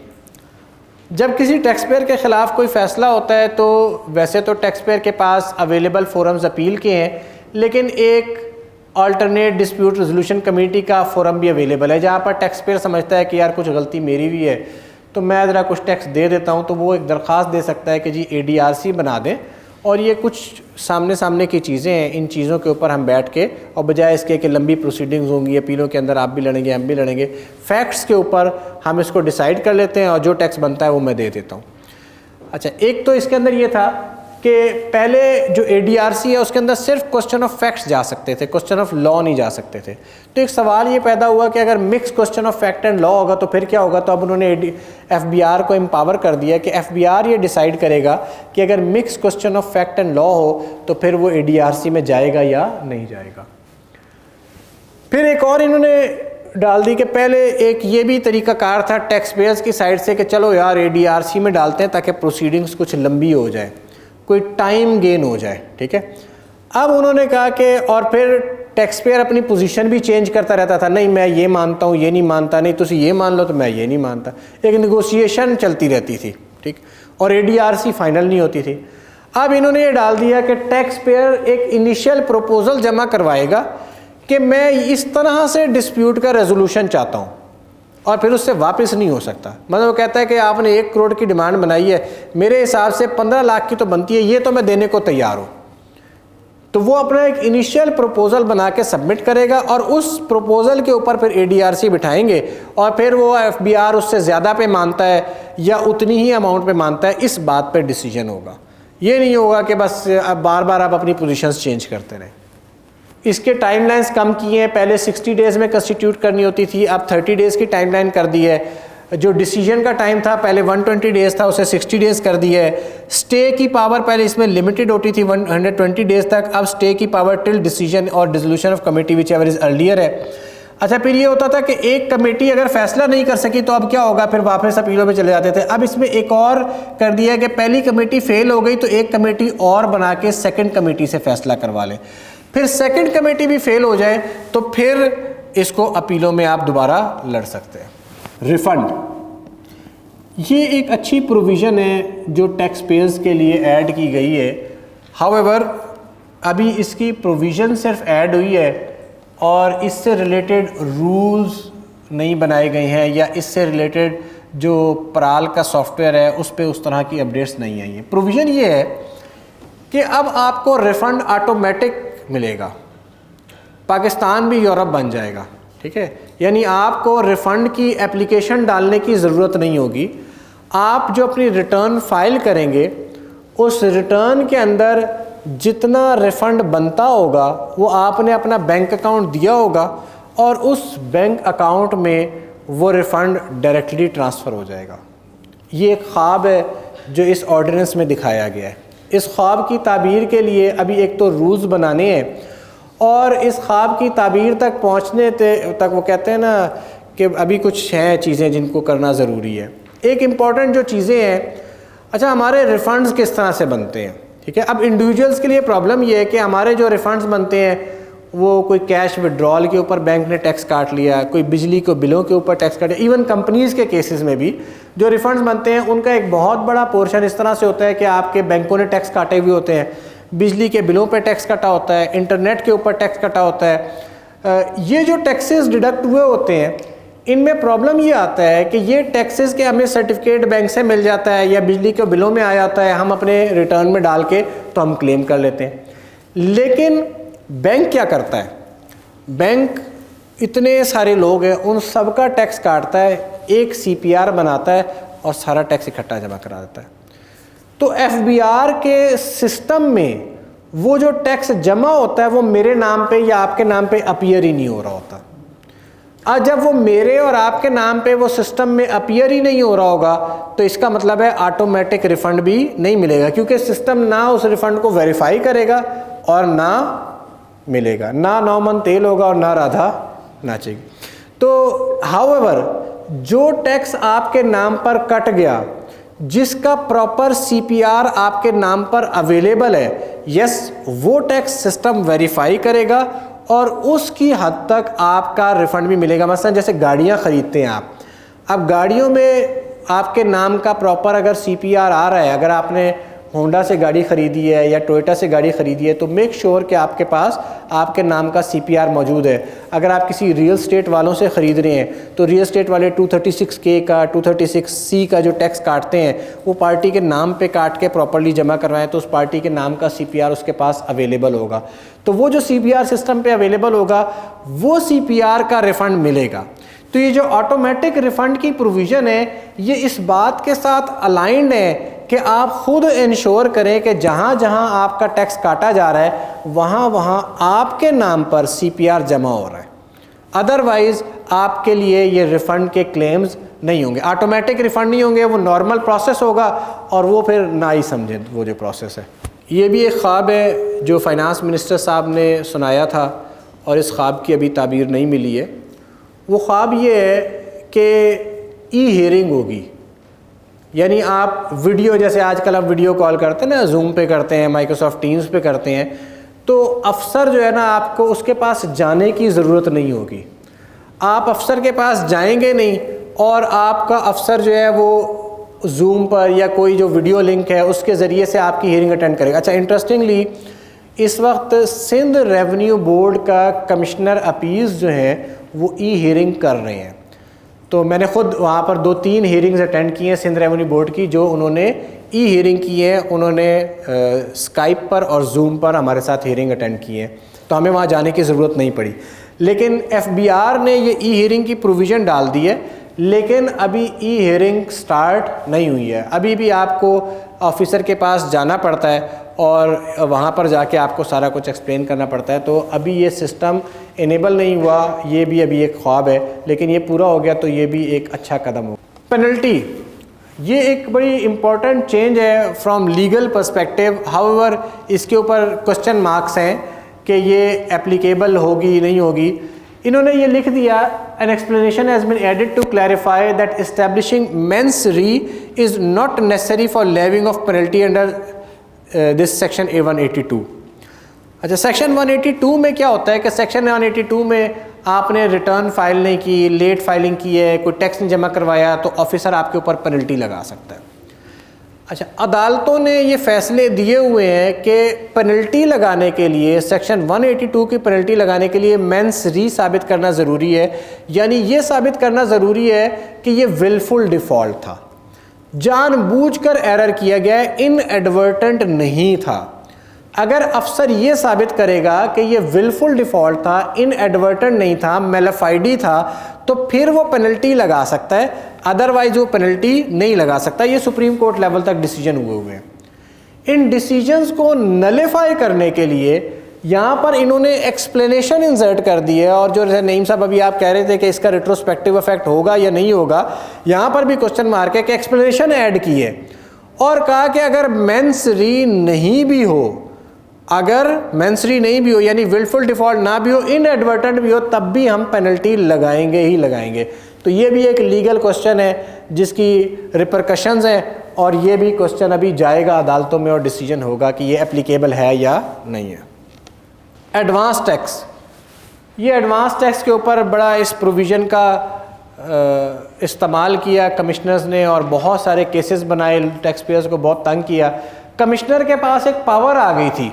जब किसी टैक्स पेयर के ख़िलाफ़ कोई फ़ैसला होता है तो वैसे तो टैक्स पेयर के पास अवेलेबल फोरम्स अपील के हैं, लेकिन एक अल्टरनेट डिस्प्यूट रेजोल्यूशन कमेटी का फोरम भी अवेलेबल है जहाँ पर टैक्स पेयर समझता है कि यार कुछ गलती मेरी भी है तो मैं ज़रा कुछ टैक्स दे देता हूँ, तो वो एक दरख्वास्त दे सकता है कि जी ADRC बना दें। और ये कुछ सामने की चीज़ें हैं, इन चीज़ों के ऊपर हम बैठ के, और बजाय इसके कि लंबी प्रोसीडिंग्स होंगी, अपीलों के अंदर आप भी लड़ेंगे हम भी लड़ेंगे, फैक्ट्स के ऊपर हम इसको डिसाइड कर लेते हैं और जो टैक्स बनता है वो मैं दे देता हूँ। अच्छा, एक तो इसके अंदर ये था कि पहले जो ADRC है उसके अंदर सिर्फ क्वेश्चन ऑफ फैक्ट्स जा सकते थे, क्वेश्चन ऑफ लॉ नहीं जा सकते थे। तो एक सवाल ये पैदा हुआ कि अगर mix question of fact and law होगा तो फिर क्या होगा। तो अब उन्होंने FBR को एम्पावर कर दिया कि FBR ये डिसाइड करेगा कि अगर mix question of fact and law हो तो फिर वो ADRC में जाएगा या नहीं जाएगा। फिर एक और इन्होंने डाल दी कि पहले एक ये भी तरीकाकार था टैक्स पेयर्स की साइड से कि चलो यार ADRC में डालते हैं ताकि प्रोसीडिंग्स कुछ लंबी हो जाए, कोई टाइम गेन हो जाए। ठीक है, अब उन्होंने कहा कि, और फिर टैक्स पेयर अपनी पोजीशन भी चेंज करता रहता था, नहीं मैं ये मानता हूँ ये नहीं मानता, नहीं तुम ये मान लो तो मैं ये नहीं मानता, एक नेगोशिएशन चलती रहती थी। ठीक, और ADRC फाइनल नहीं होती थी। अब इन्होंने ये डाल दिया कि टैक्स पेयर एक इनिशियल प्रपोजल जमा करवाएगा कि मैं इस तरह से डिस्प्यूट का रेजोल्यूशन चाहता हूँ, और फिर उससे वापस नहीं हो सकता। मतलब वो कहता है कि आपने 1 करोड़ की डिमांड बनाई है, मेरे हिसाब से 15 लाख की तो बनती है, ये तो मैं देने को तैयार हूँ। तो वो अपना एक इनिशियल प्रपोजल बना के सबमिट करेगा और उस प्रपोजल के ऊपर फिर ADRC बिठाएंगे और फिर वो FBR उससे ज़्यादा पे मानता है या उतनी ही अमाउंट पे मानता है, इस बात पे डिसीजन होगा। ये नहीं होगा कि बस अब बार बार आप अपनी पोजीशंस चेंज करते रहें। इसके टाइमलाइंस कम किए हैं, पहले 60 डेज़ में कंस्टिट्यूट करनी होती थी, अब 30 डेज़ की टाइमलाइन कर दी है। जो डिसीजन का टाइम था पहले 120 डेज़ था, उसे 60 डेज़ कर दिया है। स्टे की पावर पहले इसमें लिमिटेड होती थी 120 डेज़ तक, अब स्टे की पावर टिल डिसीजन और dissolution of committee which ever is earlier है। अच्छा, फिर ये होता था कि एक कमेटी अगर फैसला नहीं कर सकी तो अब क्या होगा, फिर वापस अपीलों में चले जाते थे। अब इसमें एक और कर दिया कि पहली कमेटी फेल हो गई तो एक कमेटी और बना के सेकंड कमेटी से फैसला करवा लें, फिर सेकंड कमेटी भी फेल हो जाए तो फिर इसको अपीलों में आप दोबारा लड़ सकते हैं। रिफंड, ये एक अच्छी प्रोविज़न है जो टैक्स पेयर्स के लिए ऐड की गई है। हाउएवर अभी इसकी प्रोविज़न सिर्फ ऐड हुई है और इससे रिलेटेड रूल्स नहीं बनाए गए हैं, या इससे रिलेटेड जो पराल का सॉफ्टवेयर है उस पर उस तरह की अपडेट्स नहीं आई हैं। प्रोविज़न ये है कि अब आपको रिफ़ंड ऑटोमेटिक मिलेगा, पाकिस्तान भी यूरोप बन जाएगा, ठीक है। यानी आपको रिफ़ंड की एप्लीकेशन डालने की ज़रूरत नहीं होगी। आप जो अपनी रिटर्न फाइल करेंगे उस रिटर्न के अंदर जितना रिफ़ंड बनता होगा वो आपने अपना बैंक अकाउंट दिया होगा और उस बैंक अकाउंट में वो रिफ़ंड डायरेक्टली ट्रांसफ़र हो जाएगा। ये एक ख्वाब है जो इस ऑर्डिनेंस में दिखाया गया है। इस ख्वाब की ताबीर के लिए अभी एक तो रूल्स बनाने हैं और इस ख्वाब की ताबीर तक पहुँचने तक वो कहते हैं ना कि अभी कुछ हैं चीज़ें जिनको करना ज़रूरी है। एक इम्पॉर्टेंट जो चीज़ें हैं, अच्छा हमारे रिफ़ंड्स किस तरह से बनते हैं, ठीक है। अब इंडिविजुअल्स के लिए प्रॉब्लम ये है कि हमारे जो रिफ़ंड्स बनते हैं वो कोई कैश विड्रॉल के ऊपर बैंक ने टैक्स काट लिया, कोई बिजली के बिलों के ऊपर टैक्स काट लिया। इवन कंपनीज़ के केसेस में भी जो रिफ़ंड्स बनते हैं उनका एक बहुत बड़ा पोर्शन इस तरह से होता है कि आपके बैंकों ने टैक्स काटे हुए होते हैं, बिजली के बिलों पे टैक्स कटा होता है, इंटरनेट के ऊपर टैक्स कटा होता है। ये जो टैक्सेस डिडक्ट हुए होते हैं इनमें प्रॉब्लम ये आता है कि ये टैक्सेस के हमें सर्टिफिकेट बैंक से मिल जाता है या बिजली के बिलों में आ जाता है, हम अपने रिटर्न में डाल के तो हम क्लेम कर लेते हैं। लेकिन बैंक क्या करता है, बैंक इतने सारे लोग हैं उन सब का टैक्स काटता है, एक CPR बनाता है और सारा टैक्स इकट्ठा जमा करा देता है। तो FBR के सिस्टम में वो जो टैक्स जमा होता है वो मेरे नाम पे या आपके नाम पे अपीयर ही नहीं हो रहा होता। आज जब वो मेरे और आपके नाम पे वो सिस्टम में अपीयर ही नहीं हो रहा होगा तो इसका मतलब है ऑटोमेटिक रिफ़ंड भी नहीं मिलेगा, क्योंकि सिस्टम ना उस रिफ़ंड को वेरीफाई करेगा और ना मिलेगा, ना 9 मन तेल होगा और ना राधा नाचेगी। तो हाउएवर जो टैक्स आपके नाम पर कट गया, जिसका प्रॉपर CPR आपके नाम पर अवेलेबल है, यस वो टैक्स सिस्टम वेरीफाई करेगा और उसकी हद तक आपका रिफ़ंड भी मिलेगा। मसलन जैसे गाड़ियाँ ख़रीदते हैं आप, अब गाड़ियों में आपके नाम का प्रॉपर अगर CPR आ रहा है, अगर आपने होंडा से गाड़ी ख़रीदी है या टोयोटा से गाड़ी ख़रीदी है तो मेक श्योर कि आपके पास आपके नाम का CPR मौजूद है। अगर आप किसी रियल स्टेट वालों से ख़रीद रहे हैं तो रियल स्टेट वाले 236K का 236C का जो टैक्स काटते हैं वो पार्टी के नाम पे काट के प्रॉपर्ली जमा करवाएं तो उस पार्टी के नाम का CPR उसके पास अवेलेबल होगा। तो वो जो CPR सिस्टम पे अवेलेबल होगा वो CPR का रिफ़ंड मिलेगा। तो ये जो ऑटोमेटिक रिफ़ंड की प्रोविज़न है ये इस बात के साथ अलाइंड है कि आप खुद इंश्योर करें कि जहाँ जहाँ आपका टैक्स काटा जा रहा है वहाँ वहाँ आपके नाम पर CPR जमा हो रहा है। अदरवाइज़ आपके लिए ये रिफ़ंड के क्लेम्स नहीं होंगे, ऑटोमेटिक रिफ़ंड नहीं होंगे, वो नॉर्मल प्रोसेस होगा और वो फिर ना ही समझें वो जो प्रोसेस है। ये भी एक ख्वाब है जो फाइनेंस मिनिस्टर साहब ने सुनाया था और इस ख्वाब की अभी ताबीर नहीं मिली है। वो ख्वाब ये है कि ई-हियरिंग होगी, यानी आप वीडियो, जैसे आजकल आप वीडियो कॉल करते हैं ना, जूम पे करते हैं, माइक्रोसॉफ्ट टीम्स पे करते हैं, तो अफसर जो है ना आपको उसके पास जाने की ज़रूरत नहीं होगी। आप अफसर के पास जाएंगे नहीं और आपका अफसर जो है वो जूम पर या कोई जो वीडियो लिंक है उसके ज़रिए से आपकी हियरिंग अटेंड करेगा। अच्छा, इंटरेस्टिंगली इस वक्त सिंध रेवेन्यू बोर्ड का कमिश्नर अपील्स जो हैं वो ई-हियरिंग कर रहे हैं। तो मैंने ख़ुद वहाँ पर 2-3 हियरिंग्स अटेंड की हैं सिंध रेवेन्यू बोर्ड की, जो उन्होंने ई-हियरिंग की है, उन्होंने स्काइप पर और जूम पर हमारे साथ हियरिंग अटेंड की है, तो हमें वहाँ जाने की ज़रूरत नहीं पड़ी। लेकिन FBR ने ये ई-हियरिंग की प्रोविज़न डाल दी है, लेकिन अभी ई-हियरिंग स्टार्ट नहीं हुई है। अभी भी आपको ऑफिसर के पास जाना पड़ता है और वहाँ पर जाके आपको सारा कुछ एक्सप्लेन करना पड़ता है। तो अभी ये सिस्टम इनेबल नहीं हुआ, ये भी अभी एक ख्वाब है, लेकिन ये पूरा हो गया तो ये भी एक अच्छा कदम हो। पेनल्टी, ये एक बड़ी इम्पॉर्टेंट चेंज है फ्रॉम लीगल पर्सपेक्टिव। हाउएवर इसके ऊपर क्वेश्चन मार्क्स हैं कि ये एप्लीकेबल होगी नहीं होगी। इन्होंने ये लिख दिया, an explanation has been added to clarify that establishing mens rea is not necessary for levying of penalty under this section A182। अच्छा, सेक्शन 182 में क्या होता है कि सेक्शन 182 में आपने रिटर्न फाइल नहीं की, लेट फाइलिंग की है, कोई टैक्स नहीं जमा करवाया, तो ऑफिसर आपके ऊपर पेनल्टी लगा सकता है। अच्छा, अदालतों ने ये फ़ैसले दिए हुए हैं कि पेनल्टी लगाने के लिए, सेक्शन 182 की पेनल्टी लगाने के लिए मेंस री साबित करना ज़रूरी है। यानी ये साबित करना ज़रूरी है कि ये विलफुल डिफ़ॉल्ट था, जानबूझकर एरर किया गया, इनएडवर्टेंट नहीं था। अगर अफसर ये साबित करेगा कि ये विलफुल डिफ़ॉल्ट था, इनएडवर्टेंट नहीं था, मेलाफाइडी था, तो फिर वो पेनल्टी लगा सकता है, अदरवाइज वो पेनल्टी नहीं लगा सकता। ये सुप्रीम कोर्ट लेवल तक डिसीजन हुए हैं। इन डिसीजंस को नलिफाई करने के लिए यहाँ पर इन्होंने एक्सप्लेनेशन इंसर्ट कर दी है, और जो नईम साहब अभी आप कह रहे थे कि इसका रिट्रोस्पेक्टिव इफेक्ट होगा या नहीं होगा, यहाँ पर भी क्वेश्चन मार्क है कि एक्सप्लेनेशन ऐड की है और कहा कि अगर मेंस री नहीं भी हो, अगर मेंसरी नहीं भी हो, यानी विलफुल डिफ़ॉल्ट ना भी हो, इनएडवर्टेंट भी हो, तब भी हम पेनल्टी लगाएंगे ही लगाएंगे। तो ये भी एक लीगल क्वेश्चन है जिसकी रिपरकशंस हैं, और ये भी क्वेश्चन अभी जाएगा अदालतों में और डिसीजन होगा कि ये एप्लीकेबल है या नहीं है। एडवांस टैक्स, ये एडवांस टैक्स के ऊपर बड़ा इस प्रोविज़न का इस्तेमाल किया कमिश्नर्स ने, और बहुत सारे केसेस बनाए, टैक्स पेयर्स को बहुत तंग किया। कमिश्नर के पास एक पावर आ गई थी,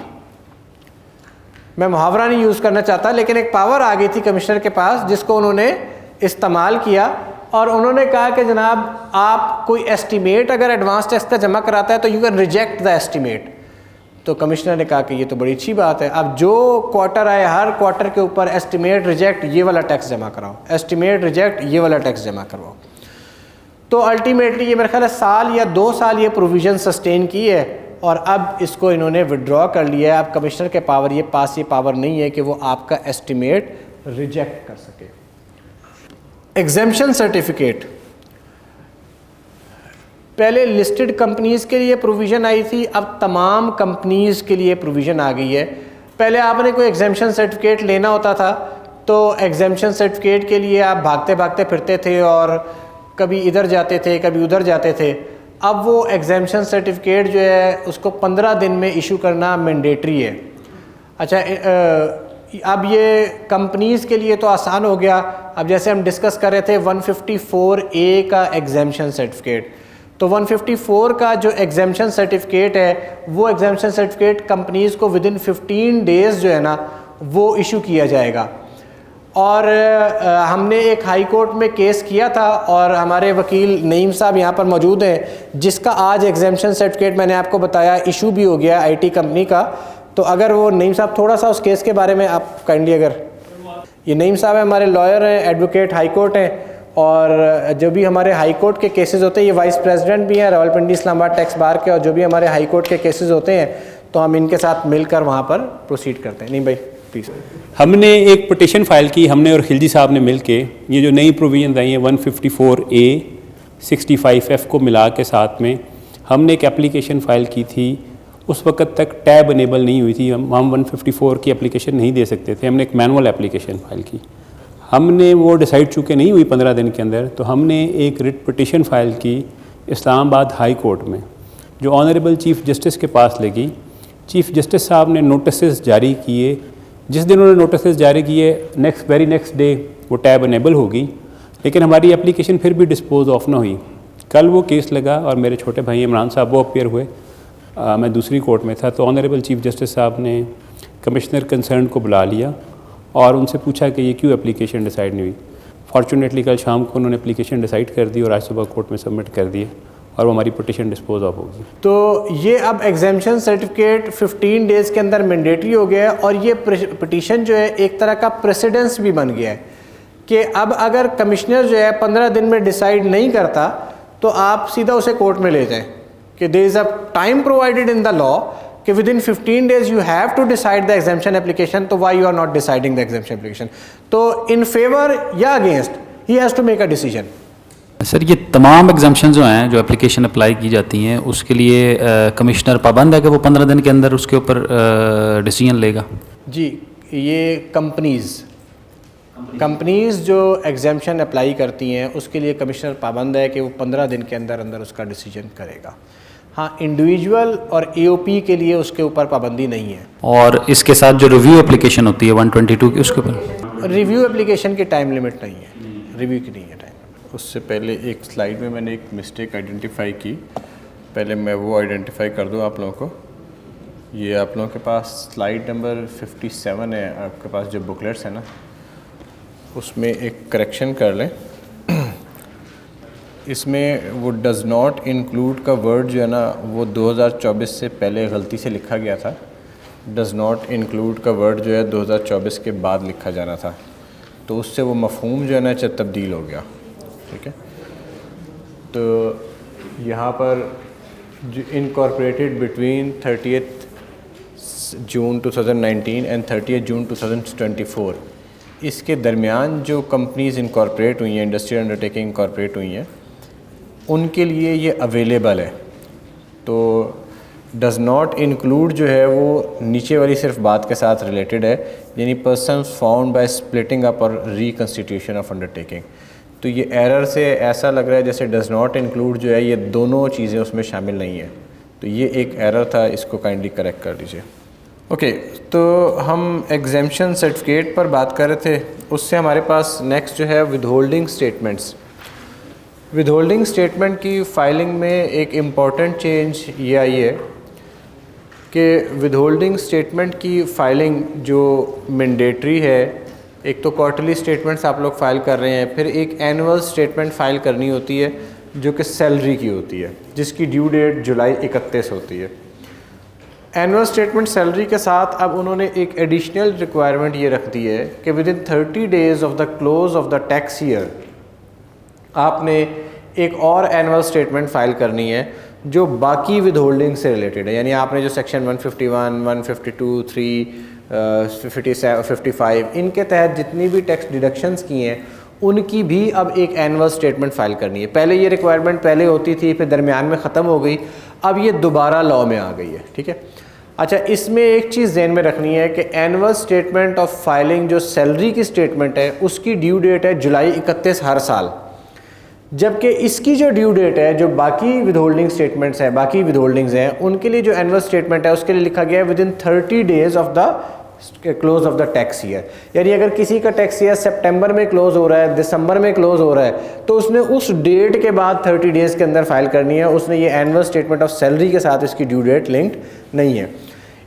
मैं मुहावरा नहीं यूज़ करना चाहता, लेकिन एक पावर आ गई थी कमिश्नर के पास जिसको उन्होंने इस्तेमाल किया, और उन्होंने कहा कि जनाब आप कोई एस्टीमेट अगर एडवांस टैक्स का जमा कराता है तो you can reject the estimate. तो कमिश्नर ने कहा कि ये तो बड़ी अच्छी बात है, अब जो क्वार्टर आए हर क्वार्टर के ऊपर एस्टीमेट रिजेक्ट ये वाला टैक्स जमा कराओ, एस्टीमेट रिजेक्ट ये वाला टैक्स जमा करवाओ। तो अल्टीमेटली ये मेरे ख्याल है साल या 2 साल ये प्रोविज़न सस्टेन की है, और अब इसको इन्होंने विड्रॉ कर लिया है। अब कमिश्नर के पावर ये पावर नहीं है कि वो आपका एस्टीमेट रिजेक्ट कर सके। एग्जेम्पशन सर्टिफिकेट, पहले लिस्टेड कंपनीज़ के लिए प्रोविज़न आई थी, अब तमाम कंपनीज़ के लिए प्रोविज़न आ गई है। पहले आपने कोई एग्जेम्पशन सर्टिफिकेट लेना होता था तो एग्जेम्पशन सर्टिफिकेट के लिए आप भागते भागते फिरते थे और कभी इधर जाते थे कभी उधर जाते थे। अब वो एग्जेम्पशन सर्टिफिकेट जो है उसको 15 दिन में इशू करना मैंडेटरी है। अच्छा, अब ये कंपनीज़ के लिए तो आसान हो गया। अब जैसे हम डिस्कस कर रहे थे 154A का एग्जेम्पशन सर्टिफिकेट, तो 154 का जो एग्जेम्पशन सर्टिफिकेट है वो एग्जेम्पशन सर्टिफिकेट कंपनीज़ को विदिन 15 डेज़ जो है ना वो इशू किया जाएगा। और हमने एक हाई कोर्ट में केस किया था और हमारे वकील नईम साहब यहाँ पर मौजूद हैं, जिसका आज एग्जेम्पशन सर्टिफिकेट मैंने आपको बताया इशू भी हो गया IT कंपनी का। तो अगर वो नईम साहब थोड़ा सा उस केस के बारे में आप काइंडली, अगर ये नईम साहब है हमारे लॉयर हैं, एडवोकेट हाई कोर्ट हैं, और जो भी हमारे हाई कोर्ट के केसेस होते हैं, ये वाइस प्रेसिडेंट भी हैं रावलपिंडी इस्लामाबाद टैक्स बार के, और जो भी हमारे हाई कोर्ट के केसेस होते हैं तो हम इनके साथ मिलकर वहाँ पर प्रोसीड करते हैं। नहीं भाई प्लीज़। हमने एक पिटिशन फाइल की, हमने और खिलजी साहब ने मिल के ये जो नई प्रोविजन आई हैं 154A 65F को मिला के साथ में हमने एक एप्लीकेशन फ़ाइल की थी। उस वक्त तक टैब इनेबल नहीं हुई थी, हम 154 की एप्लीकेशन नहीं दे सकते थे। हमने एक मैनुअल एप्लीकेशन फ़ाइल की, हमने वो डिसाइड चूँकि नहीं हुई 15 दिन के अंदर, तो हमने एक रिट पिटिशन फ़ाइल की इस्लामाबाद हाई कोर्ट में, जो ऑनरेबल चीफ़ जस्टिस के पास लगी। चीफ़ जस्टिस साहब ने नोटिस जारी किए। जिस दिन उन्होंने नोटिस जारी किए वेरी नेक्स्ट डे वो टैब इनेबल होगी, लेकिन हमारी एप्लीकेशन फिर भी डिस्पोज ऑफ ना हुई। कल वो केस लगा और मेरे छोटे भाई इमरान साहब वो अपीयर हुए, मैं दूसरी कोर्ट में था। तो ऑनरेबल चीफ़ जस्टिस साहब ने कमिश्नर कंसर्न को बुला लिया और उनसे पूछा कि ये क्यों एप्लीकेशन डिसाइड नहीं हुई। फॉर्चुनेटली कल शाम को उन्होंने एप्लीकेशन डिसाइड कर दी और आज सुबह कोर्ट में सबमिट कर दिए और वो हमारी पिटिशन डिस्पोज ऑफ होगी। तो ये अब एग्जेम्पशन सर्टिफिकेट 15 डेज़ के अंदर मैंडेटरी हो गया है, और ये पिटिशन जो है एक तरह का प्रेसिडेंस भी बन गया है कि अब अगर कमिश्नर जो है 15 दिन में डिसाइड नहीं करता तो आप सीधा उसे कोर्ट में ले जाएं कि there is a time provided in the law कि within 15 days you have to decide the exemption application, तो why you are not deciding the exemption application. तो इन फेवर या against he has to make a decision. Sir, ये तमाम exemption जो हैं, जो application apply की जाती हैं, उसके लिए कमिश्नर पाबंद है कि वो 15 दिन के अंदर उसके ऊपर डिसीजन लेगा? जी, ये कंपनीज़ कंपनीज़ जो एग्जामेशन अप्लाई करती हैं उसके लिए कमिश्नर पाबंद है कि वो 15 दिन के अंदर अंदर उसका डिसीजन करेगा। हाँ, इंडिविजुअल और एओपी के लिए उसके ऊपर पाबंदी नहीं है। और इसके साथ जो रिव्यू एप्लीकेशन होती है 122 की, उसके ऊपर रिव्यू एप्लीकेशन की टाइम लिमिट नहीं है, रिव्यू की नहीं है टाइम। उससे पहले एक स्लाइड में मैंने एक मिस्टेक आइडेंटिफाई की, पहले मैं वो आइडेंटिफाई कर दूं आप लोगों को। ये आप लोगों के पास स्लाइड नंबर 57 है, आपके पास जो बुकलेट्स है ना, उसमें एक करेक्शन कर लें। इसमें वो डज़ नॉट इंक्लूड का वर्ड जो है ना, वो 2024 से पहले गलती से लिखा गया था। डज़ नॉट इंक्लूड का वर्ड जो है 2024 के बाद लिखा जाना था, तो उससे वो मफहूम जो है ना तब्दील हो गया। ठीक है, तो यहाँ पर जो इनकॉर्पोरेटेड बिटवीन 30 जून 2019 एंड 30 जून 2024, इसके दरमियान जो कंपनीज़ इनकॉर्पोरेट हुई हैं, इंडस्ट्रियल अंडरटेकिंग इनकॉर्पोरेट हुई हैं, उनके लिए ये अवेलेबल है। तो डज़ नॉट इंक्लूड जो है वो नीचे वाली सिर्फ बात के साथ रिलेटेड है, यानी persons found by splitting up और रिकन्स्टिट्यूशन ऑफ अंडरटेकिंग। तो ये एरर से ऐसा लग रहा है जैसे डज़ नॉट इंक्लूड जो है ये दोनों चीज़ें उसमें शामिल नहीं है, तो ये एक एरर था, इसको काइंडली करेक्ट कर दीजिए। ओके, तो हम एग्जेम्पशन सर्टिफिकेट पर बात कर रहे थे, उससे हमारे पास नेक्स्ट जो है विदहोल्डिंग स्टेटमेंट्स। विदहोल्डिंग स्टेटमेंट की फ़ाइलिंग में एक इम्पॉर्टेंट चेंज ये आई है कि विदहोल्डिंग स्टेटमेंट की फ़ाइलिंग जो मैंडेटरी है, एक तो क्वार्टरली स्टेटमेंट्स आप लोग फ़ाइल कर रहे हैं, फिर एक एनुअल स्टेटमेंट फ़ाइल करनी होती है जो कि सैलरी की होती है, जिसकी ड्यू डेट जुलाई 31 होती है। एनुअल स्टेटमेंट सैलरी के साथ अब उन्होंने एक एडिशनल रिक्वायरमेंट ये रख दी है कि with in 30 days of the close of the tax year आपने एक और एनुअल स्टेटमेंट फ़ाइल करनी है जो बाकी विदहोल्डिंग से रिलेटेड है। यानी आपने जो सेक्शन 151, 152, 3, 57, 55 इनके तहत जितनी भी टैक्स डिडक्शंस की हैं उनकी भी अब एक एनुअल स्टेटमेंट फ़ाइल करनी है। पहले ये रिक्वायरमेंट पहले होती थी, फिर दरमियान में ख़त्म हो गई, अब ये दोबारा लॉ में आ गई है। ठीक है, अच्छा, इसमें एक चीज़ ध्यान में रखनी है कि एनुअल स्टेटमेंट ऑफ फाइलिंग जो सैलरी की स्टेटमेंट है उसकी ड्यू डेट है जुलाई 31 हर साल, जबकि इसकी जो ड्यू डेट है, जो बाकी विदहोल्डिंग स्टेटमेंट्स हैं, बाकी विदहोल्डिंग्स हैं, उनके लिए जो एनुअल स्टेटमेंट है उसके लिए लिखा गया है with in 30 days of the close of the tax year. यानी अगर किसी का टैक्स ईयर सितंबर में क्लोज हो रहा है, दिसंबर में क्लोज हो रहा है, तो उसने उस डेट के बाद 30 डेज़ के अंदर फाइल करनी है। उसने ये एनुअल स्टेटमेंट ऑफ सैलरी के साथ इसकी ड्यू डेट लिंक्ड नहीं है।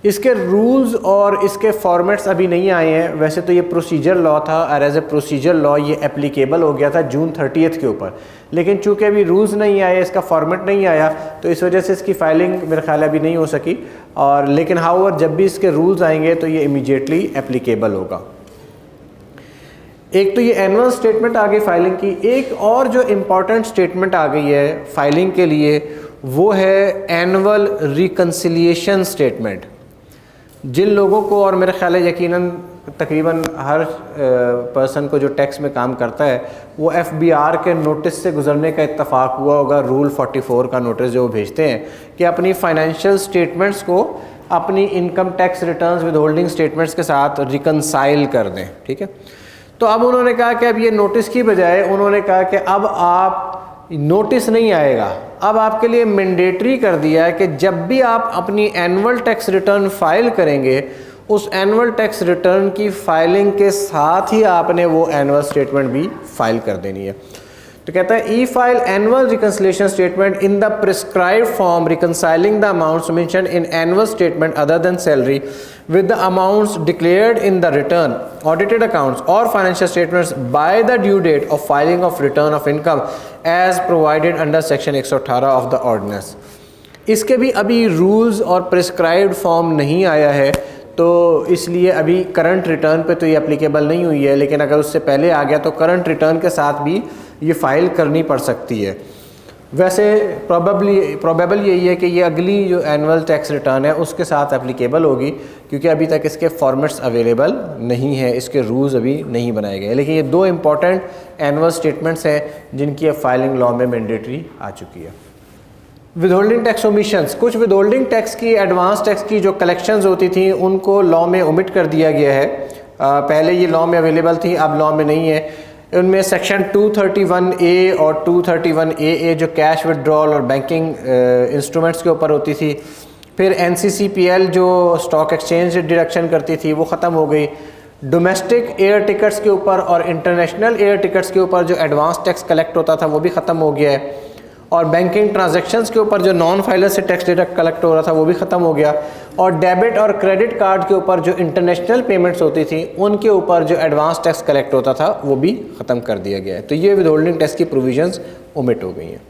इसके रूल्स और इसके फॉर्मेट्स अभी नहीं आए हैं। वैसे तो ये प्रोसीजर लॉ था और एज ए प्रोसीजर लॉ ये एप्लीकेबल हो गया था जून 30 के ऊपर, लेकिन चूंकि अभी रूल्स नहीं आए, इसका फॉर्मेट नहीं आया, तो इस वजह से इसकी फाइलिंग मेरे ख्याल अभी नहीं हो सकी। और लेकिन हाउएवर जब भी इसके रूल्स आएंगे तो ये इमीडिएटली एप्लीकेबल होगा। एक तो ये एनुअल स्टेटमेंट आ गई फाइलिंग की। एक और जो इम्पॉर्टेंट स्टेटमेंट आ गई है फाइलिंग के लिए वो है एनुअल रिकन्सिलिएशन स्टेटमेंट। जिन लोगों को, और मेरे ख्याल है यकीनन तकरीबन हर पर्सन को जो टैक्स में काम करता है, वो FBR के नोटिस से गुजरने का इत्तफाक हुआ होगा, रूल 44 का नोटिस जो वो भेजते हैं कि अपनी फाइनेंशियल स्टेटमेंट्स को अपनी income tax returns withholding statements के साथ रिकनसाइल कर दें। ठीक है, तो अब उन्होंने कहा कि अब ये नोटिस की बजाय उन्होंने कहा कि अब आप नोटिस नहीं आएगा, अब आपके लिए मैंडेटरी कर दिया है कि जब भी आप अपनी एनुअल टैक्स रिटर्न फाइल करेंगे, उस एनुअल टैक्स रिटर्न की फाइलिंग के साथ ही आपने वो एनुअल स्टेटमेंट भी फाइल कर देनी है। तो कहता है e file annual reconciliation statement in the prescribed form reconciling the amounts mentioned in annual statement other than salary with the amounts declared in the return, audited accounts or financial statements by the due date of filing of return of income as provided under section 118 of the ordinance। इसके भी अभी rules और prescribed form नहीं आया है, तो इसलिए अभी करंट रिटर्न पे तो ये एप्लीकेबल नहीं हुई है, लेकिन अगर उससे पहले आ गया तो करंट रिटर्न के साथ भी ये फ़ाइल करनी पड़ सकती है। वैसे प्रोबेबल यही है कि ये अगली जो एनुअल टैक्स रिटर्न है उसके साथ एप्लीकेबल होगी, क्योंकि अभी तक इसके फॉर्मेट्स अवेलेबल नहीं है, इसके रूल्स अभी नहीं बनाए गए। लेकिन ये दो इम्पॉर्टेंट एनुअल स्टेटमेंट्स हैं जिनकी अब फाइलिंग लॉ में मैंडेटरी आ चुकी है। विदहोल्डिंग टैक्स ओमिशंस, कुछ विदहोल्डिंग टैक्स की, एडवांस टैक्स की जो कलेक्शंस होती थी उनको लॉ में ओमिट कर दिया गया है। पहले ये लॉ में अवेलेबल थी, अब लॉ में नहीं है। उनमें सेक्शन 231A और 231AA जो कैश विड्रॉल और बैंकिंग इंस्ट्रूमेंट्स के ऊपर होती थी, फिर NCCPL जो स्टॉक एक्सचेंज डिडक्शन करती थी वो ख़त्म हो गई। डोमेस्टिक एयर टिकट्स के ऊपर और इंटरनेशनल एयर टिकट्स के ऊपर जो एडवांस टैक्स कलेक्ट होता था वो भी ख़त्म हो गया है, और बैंकिंग ट्रांजैक्शंस के ऊपर जो नॉन फाइलर से टैक्स डिडक्ट कलेक्ट हो रहा था वो भी ख़त्म हो गया, और डेबिट और क्रेडिट कार्ड के ऊपर जो इंटरनेशनल पेमेंट्स होती थी उनके ऊपर जो एडवांस टैक्स कलेक्ट होता था वो भी ख़त्म कर दिया गया है। तो ये विदहोल्डिंग टैक्स की प्रोविजंस ओमिट हो गई हैं।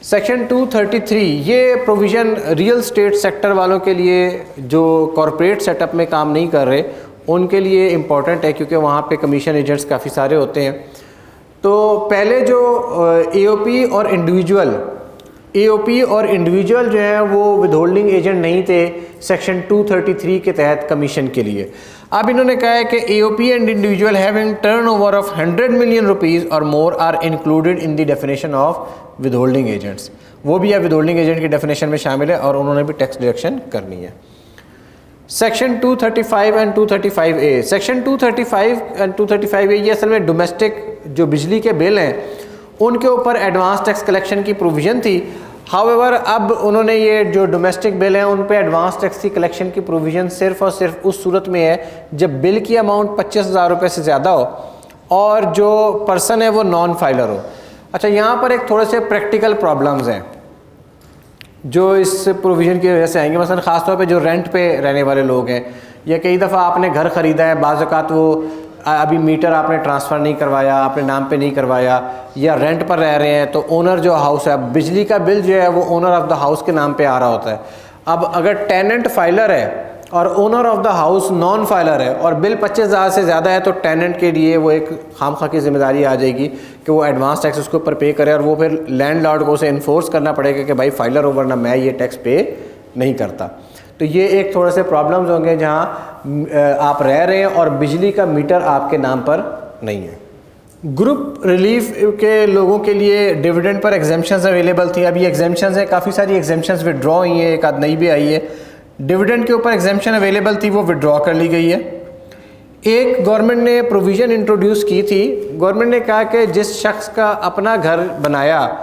सेक्शन 233 ये प्रोविज़न रियल स्टेट सेक्टर वालों के लिए जो कॉरपोरेट सेटअप में काम नहीं कर रहे उनके लिए इम्पॉर्टेंट है, क्योंकि वहाँ पे कमीशन एजेंट्स काफ़ी सारे होते हैं। तो पहले जो AOP और इंडिविजुअल जो है वो विदहोल्डिंग एजेंट नहीं थे सेक्शन 233 के तहत कमीशन के लिए। अब इन्होंने कहा है कि AOP and individual having turnover of 100 million rupees और more are included in the definition of withholding agents. वो भी अब विदहोल्डिंग एजेंट की डेफिनेशन में शामिल है और उन्होंने भी टैक्स डिडक्शन करनी है। Section 235 and 235A, section 235 and 235A ये असल में डोमेस्टिक जो बिजली के बिल हैं उनके ऊपर एडवांस टैक्स कलेक्शन की प्रोविज़न थी। हाउएवर अब उन्होंने ये जो डोमेस्टिक बिल हैं उन पे एडवांस टैक्स की कलेक्शन की प्रोविज़न सिर्फ़ और सिर्फ उस सूरत में है जब बिल की अमाउंट 25,000 रुपये से ज़्यादा हो और जो पर्सन है वो नॉन फाइलर हो। अच्छा, यहाँ पर एक थोड़े से प्रैक्टिकल प्रॉब्लम्स हैं जो इस प्रोविज़न की वजह से आएंगे। मसलन ख़ास तौर पे जो रेंट पे रहने वाले लोग हैं, या कई दफ़ा आपने घर ख़रीदा है, बाज़ औक़ात वो अभी मीटर आपने ट्रांसफ़र नहीं करवाया, आपने नाम पे नहीं करवाया, या रेंट पर रह रहे हैं तो ओनर जो हाउस है, बिजली का बिल जो है वो ओनर ऑफ़ द हाउस के नाम पे आ रहा होता है। अब अगर टेनेंट फाइलर है और owner of the house non filer है और बिल 25,000 से ज़्यादा है, तो टेनेंट के लिए वो एक खामखा की जिम्मेदारी आ जाएगी कि वो एडवांस टैक्स उसके ऊपर पे करे, और वो फिर लैंडलॉर्ड को उसे इन्फोर्स करना पड़ेगा कि भाई फाइलर हो वरना मैं ये टैक्स पे नहीं करता। तो ये एक थोड़े से प्रॉब्लम्स होंगे जहाँ आप रह रहे हैं और बिजली का मीटर आपके नाम पर नहीं है। ग्रुप रिलीफ के लोगों के लिए डिविडेंड पर एग्जेम्पशंस अवेलेबल थी। अभी एग्जेम्पशंस हैं, काफ़ी सारी एग्जेम्पशंस विड्रॉ हुई हैं, एक आध नई भी आई है। डिविडेंड के ऊपर एग्जेम्पशन अवेलेबल थी, वो विड्रॉ कर ली गई है। एक गवर्नमेंट ने प्रोविज़न इंट्रोड्यूस की थी, गवर्नमेंट ने कहा कि जिस शख्स का अपना घर बनाया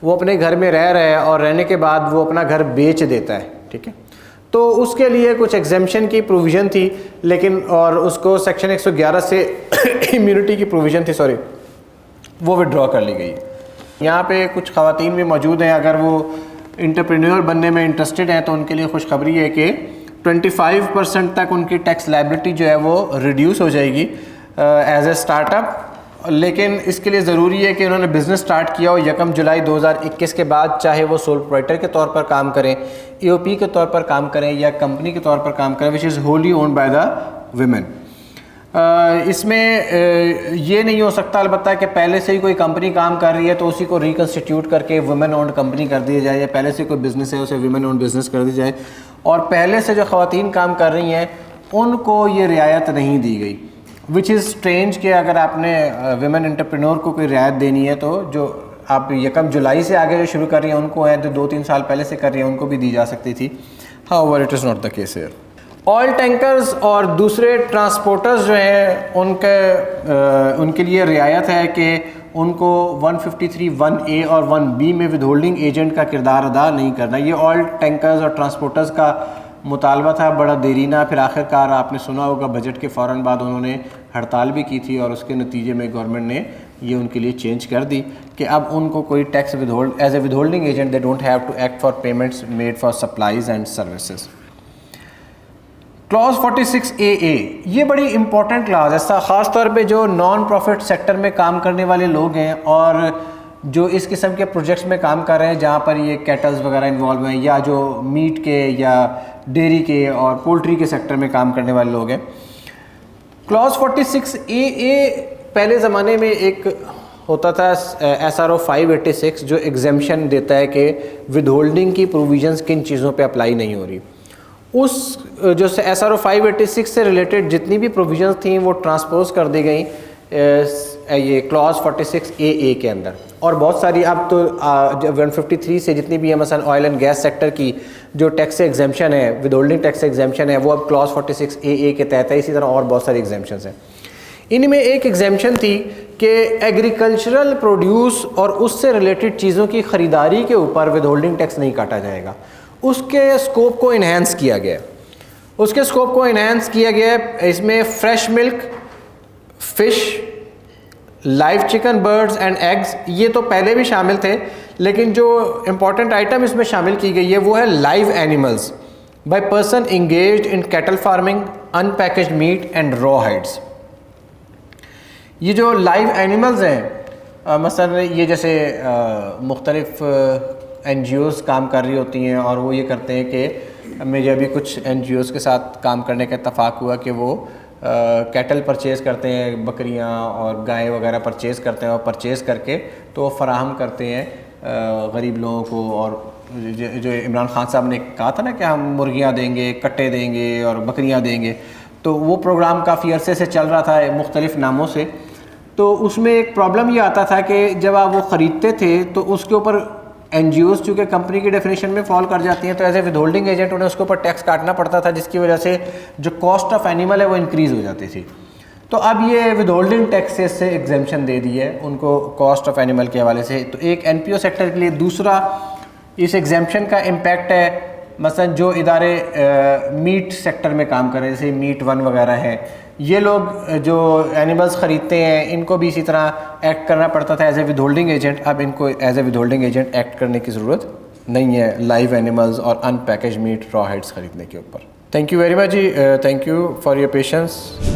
वो अपने घर में रह रहा है और रहने के बाद वो अपना घर बेच देता है, ठीक है, तो उसके लिए कुछ एग्जेम्पशन की प्रोविज़न थी, लेकिन और उसको सेक्शन 111 से इम्यूनिटी की प्रोविज़न थी, सॉरी, वो विड्रॉ कर ली गई। यहाँ पे कुछ ख़वातीन भी मौजूद हैं, अगर वो इंटरप्रेन्योर बनने में इंटरेस्टेड हैं तो उनके लिए खुशखबरी है कि 25% तक उनकी टैक्स लायबिलिटी जो है वो रिड्यूस हो जाएगी एज ए स्टार्टअप। लेकिन इसके लिए ज़रूरी है कि उन्होंने बिज़नेस स्टार्ट किया हो 1 जुलाई 2021 के बाद, चाहे वो सोल प्रोप्राइटर के तौर पर काम करें, AOP के तौर पर काम करें या कंपनी के तौर पर काम करें which is wholly owned by the women. इसमें ये नहीं हो सकता अलबत्ता कि पहले से ही कोई कंपनी काम कर रही है तो उसी को रिकन्स्टिट्यूट करके वुमेन ओन्ड कंपनी कर दी जाए, या पहले से कोई बिज़नेस है उसे वुमेन ओन्ड बिज़नेस कर दी जाए, और पहले से जो ख़वातीन काम कर रही हैं उनको ये रियायत नहीं दी गई, विच इज़ स्ट्रेंज कि अगर आपने वुमेन एंटरप्रेन्योर को कोई रियायत देनी है तो जो आप 1 जुलाई से आगे जो शुरू कर रही हैं उनको है, जो 2-3 साल पहले से कर रही हैं उनको भी दी जा सकती थी। However it is not the case here. Oil tankers और दूसरे ट्रांसपोर्टर्स जो हैं उनके लिए रियायत है कि उनको 153(1)(a) और 1(b) में विदहोल्डिंग एजेंट का किरदार अदा नहीं करना। ये ऑयल टैंकर्स और ट्रांसपोर्टर्स का मुतालबा था बड़ा देरीना, फिर आखिरकार आपने सुना होगा बजट के फ़ौरन बाद उन्होंने हड़ताल भी की थी और उसके नतीजे में गवर्नमेंट ने ये उनके लिए चेंज कर दी कि अब उनको कोई tax withhold as a withholding agent they don't have to act for payments made for supplies and services. Clause 46AA ये बड़ी इंपॉर्टेंट क्लास है, ख़ास तौर पे जो नॉन प्रॉफिट सेक्टर में काम करने वाले लोग हैं और जो इस किस्म के प्रोजेक्ट्स में काम कर रहे हैं जहाँ पर ये कैटल्स वगैरह इन्वॉल्व हैं, या जो मीट के या डेयरी के और पोल्ट्री के सेक्टर में काम करने वाले लोग हैं। क्लॉज 46AA पहले ज़माने में एक होता था SRO 586 जो एग्जेम्पशन देता है कि विदहोल्डिंग की प्रोविजंस किन चीज़ों पे अप्लाई नहीं हो रही। उस जो SRO 586 से रिलेटेड जितनी भी प्रोविजंस थी वो ट्रांसपोज कर दी गई ये क्लॉज 46AA के अंदर। और बहुत सारी अब तो 153 से जितनी भी है मसलन ऑयल एंड गैस सेक्टर की जो टैक्स एग्जेम्पशन है, विद होल्डिंग टैक्स एग्जेम्पशन है, वो अब क्लॉज 46AA के तहत है। इसी तरह और बहुत सारी एग्जेम्पशंस हैं। इनमें एक एग्जेम्पशन थी कि एग्रीकल्चरल प्रोड्यूस और उससे रिलेटेड चीज़ों की ख़रीदारी के ऊपर विद होल्डिंग टैक्स नहीं काटा जाएगा। उसके स्कोप को इन्हेंस किया गया है। इसमें fresh milk, fish, live chicken, birds and eggs, ये तो पहले भी शामिल थे, लेकिन जो इम्पॉर्टेंट आइटम इसमें शामिल की गई है वो है live animals by person engaged in cattle farming, unpackaged meat and raw hides. ये जो लाइव एनिमल्स हैं, मसलन ये जैसे मुख्तलिफ NGOs काम कर रही होती हैं और वो ये करते हैं कि मुझे अभी कुछ NGOs के साथ काम करने का इत्तफाक हुआ कि वो कैटल परचेज़ करते हैं, बकरियां और गाय वगैरह परचेज़ करते हैं और परचेज़ करके तो फराहम करते हैं गरीब लोगों को। और जो इमरान खान साहब ने कहा था ना कि हम मुर्गियां देंगे, कट्टे देंगे और बकरियां देंगे, तो वो प्रोग्राम काफ़ी अरसे से चल रहा था मुख्तलिफ नामों से। तो उसमें एक प्रॉब्लम ये आता था कि जब आप वो ख़रीदते थे तो उसके ऊपर NGOs चूँकि कंपनी की डेफिनेशन में फॉल कर जाती हैं, तो as a withholding agent उन्हें उसके ऊपर टैक्स काटना पड़ता था, जिसकी वजह से जो कॉस्ट ऑफ एनिमल है वो इंक्रीज़ हो जाती थी। तो अब ये विद होल्डिंग टैक्सेस से एग्जेम्पशन दे दी है उनको कॉस्ट ऑफ एनिमल के हवाले से। तो एक NPO सेक्टर के लिए। दूसरा, इस एग्जेम्पशन का इम्पैक्ट है मसलन जो इदारे मीट सेक्टर में काम कर रहे हैं, जैसे मीट वन वगैरह है, ये लोग जो एनिमल्स ख़रीदते हैं इनको भी इसी तरह एक्ट करना पड़ता था as a withholding agent. अब इनको as a withholding agent act करने की ज़रूरत नहीं है लाइव एनिमल्स और अनपैकेज मीट, रॉ हाइड्स ख़रीदने के ऊपर। थैंक यू वेरी मच जी, thank you for your patience.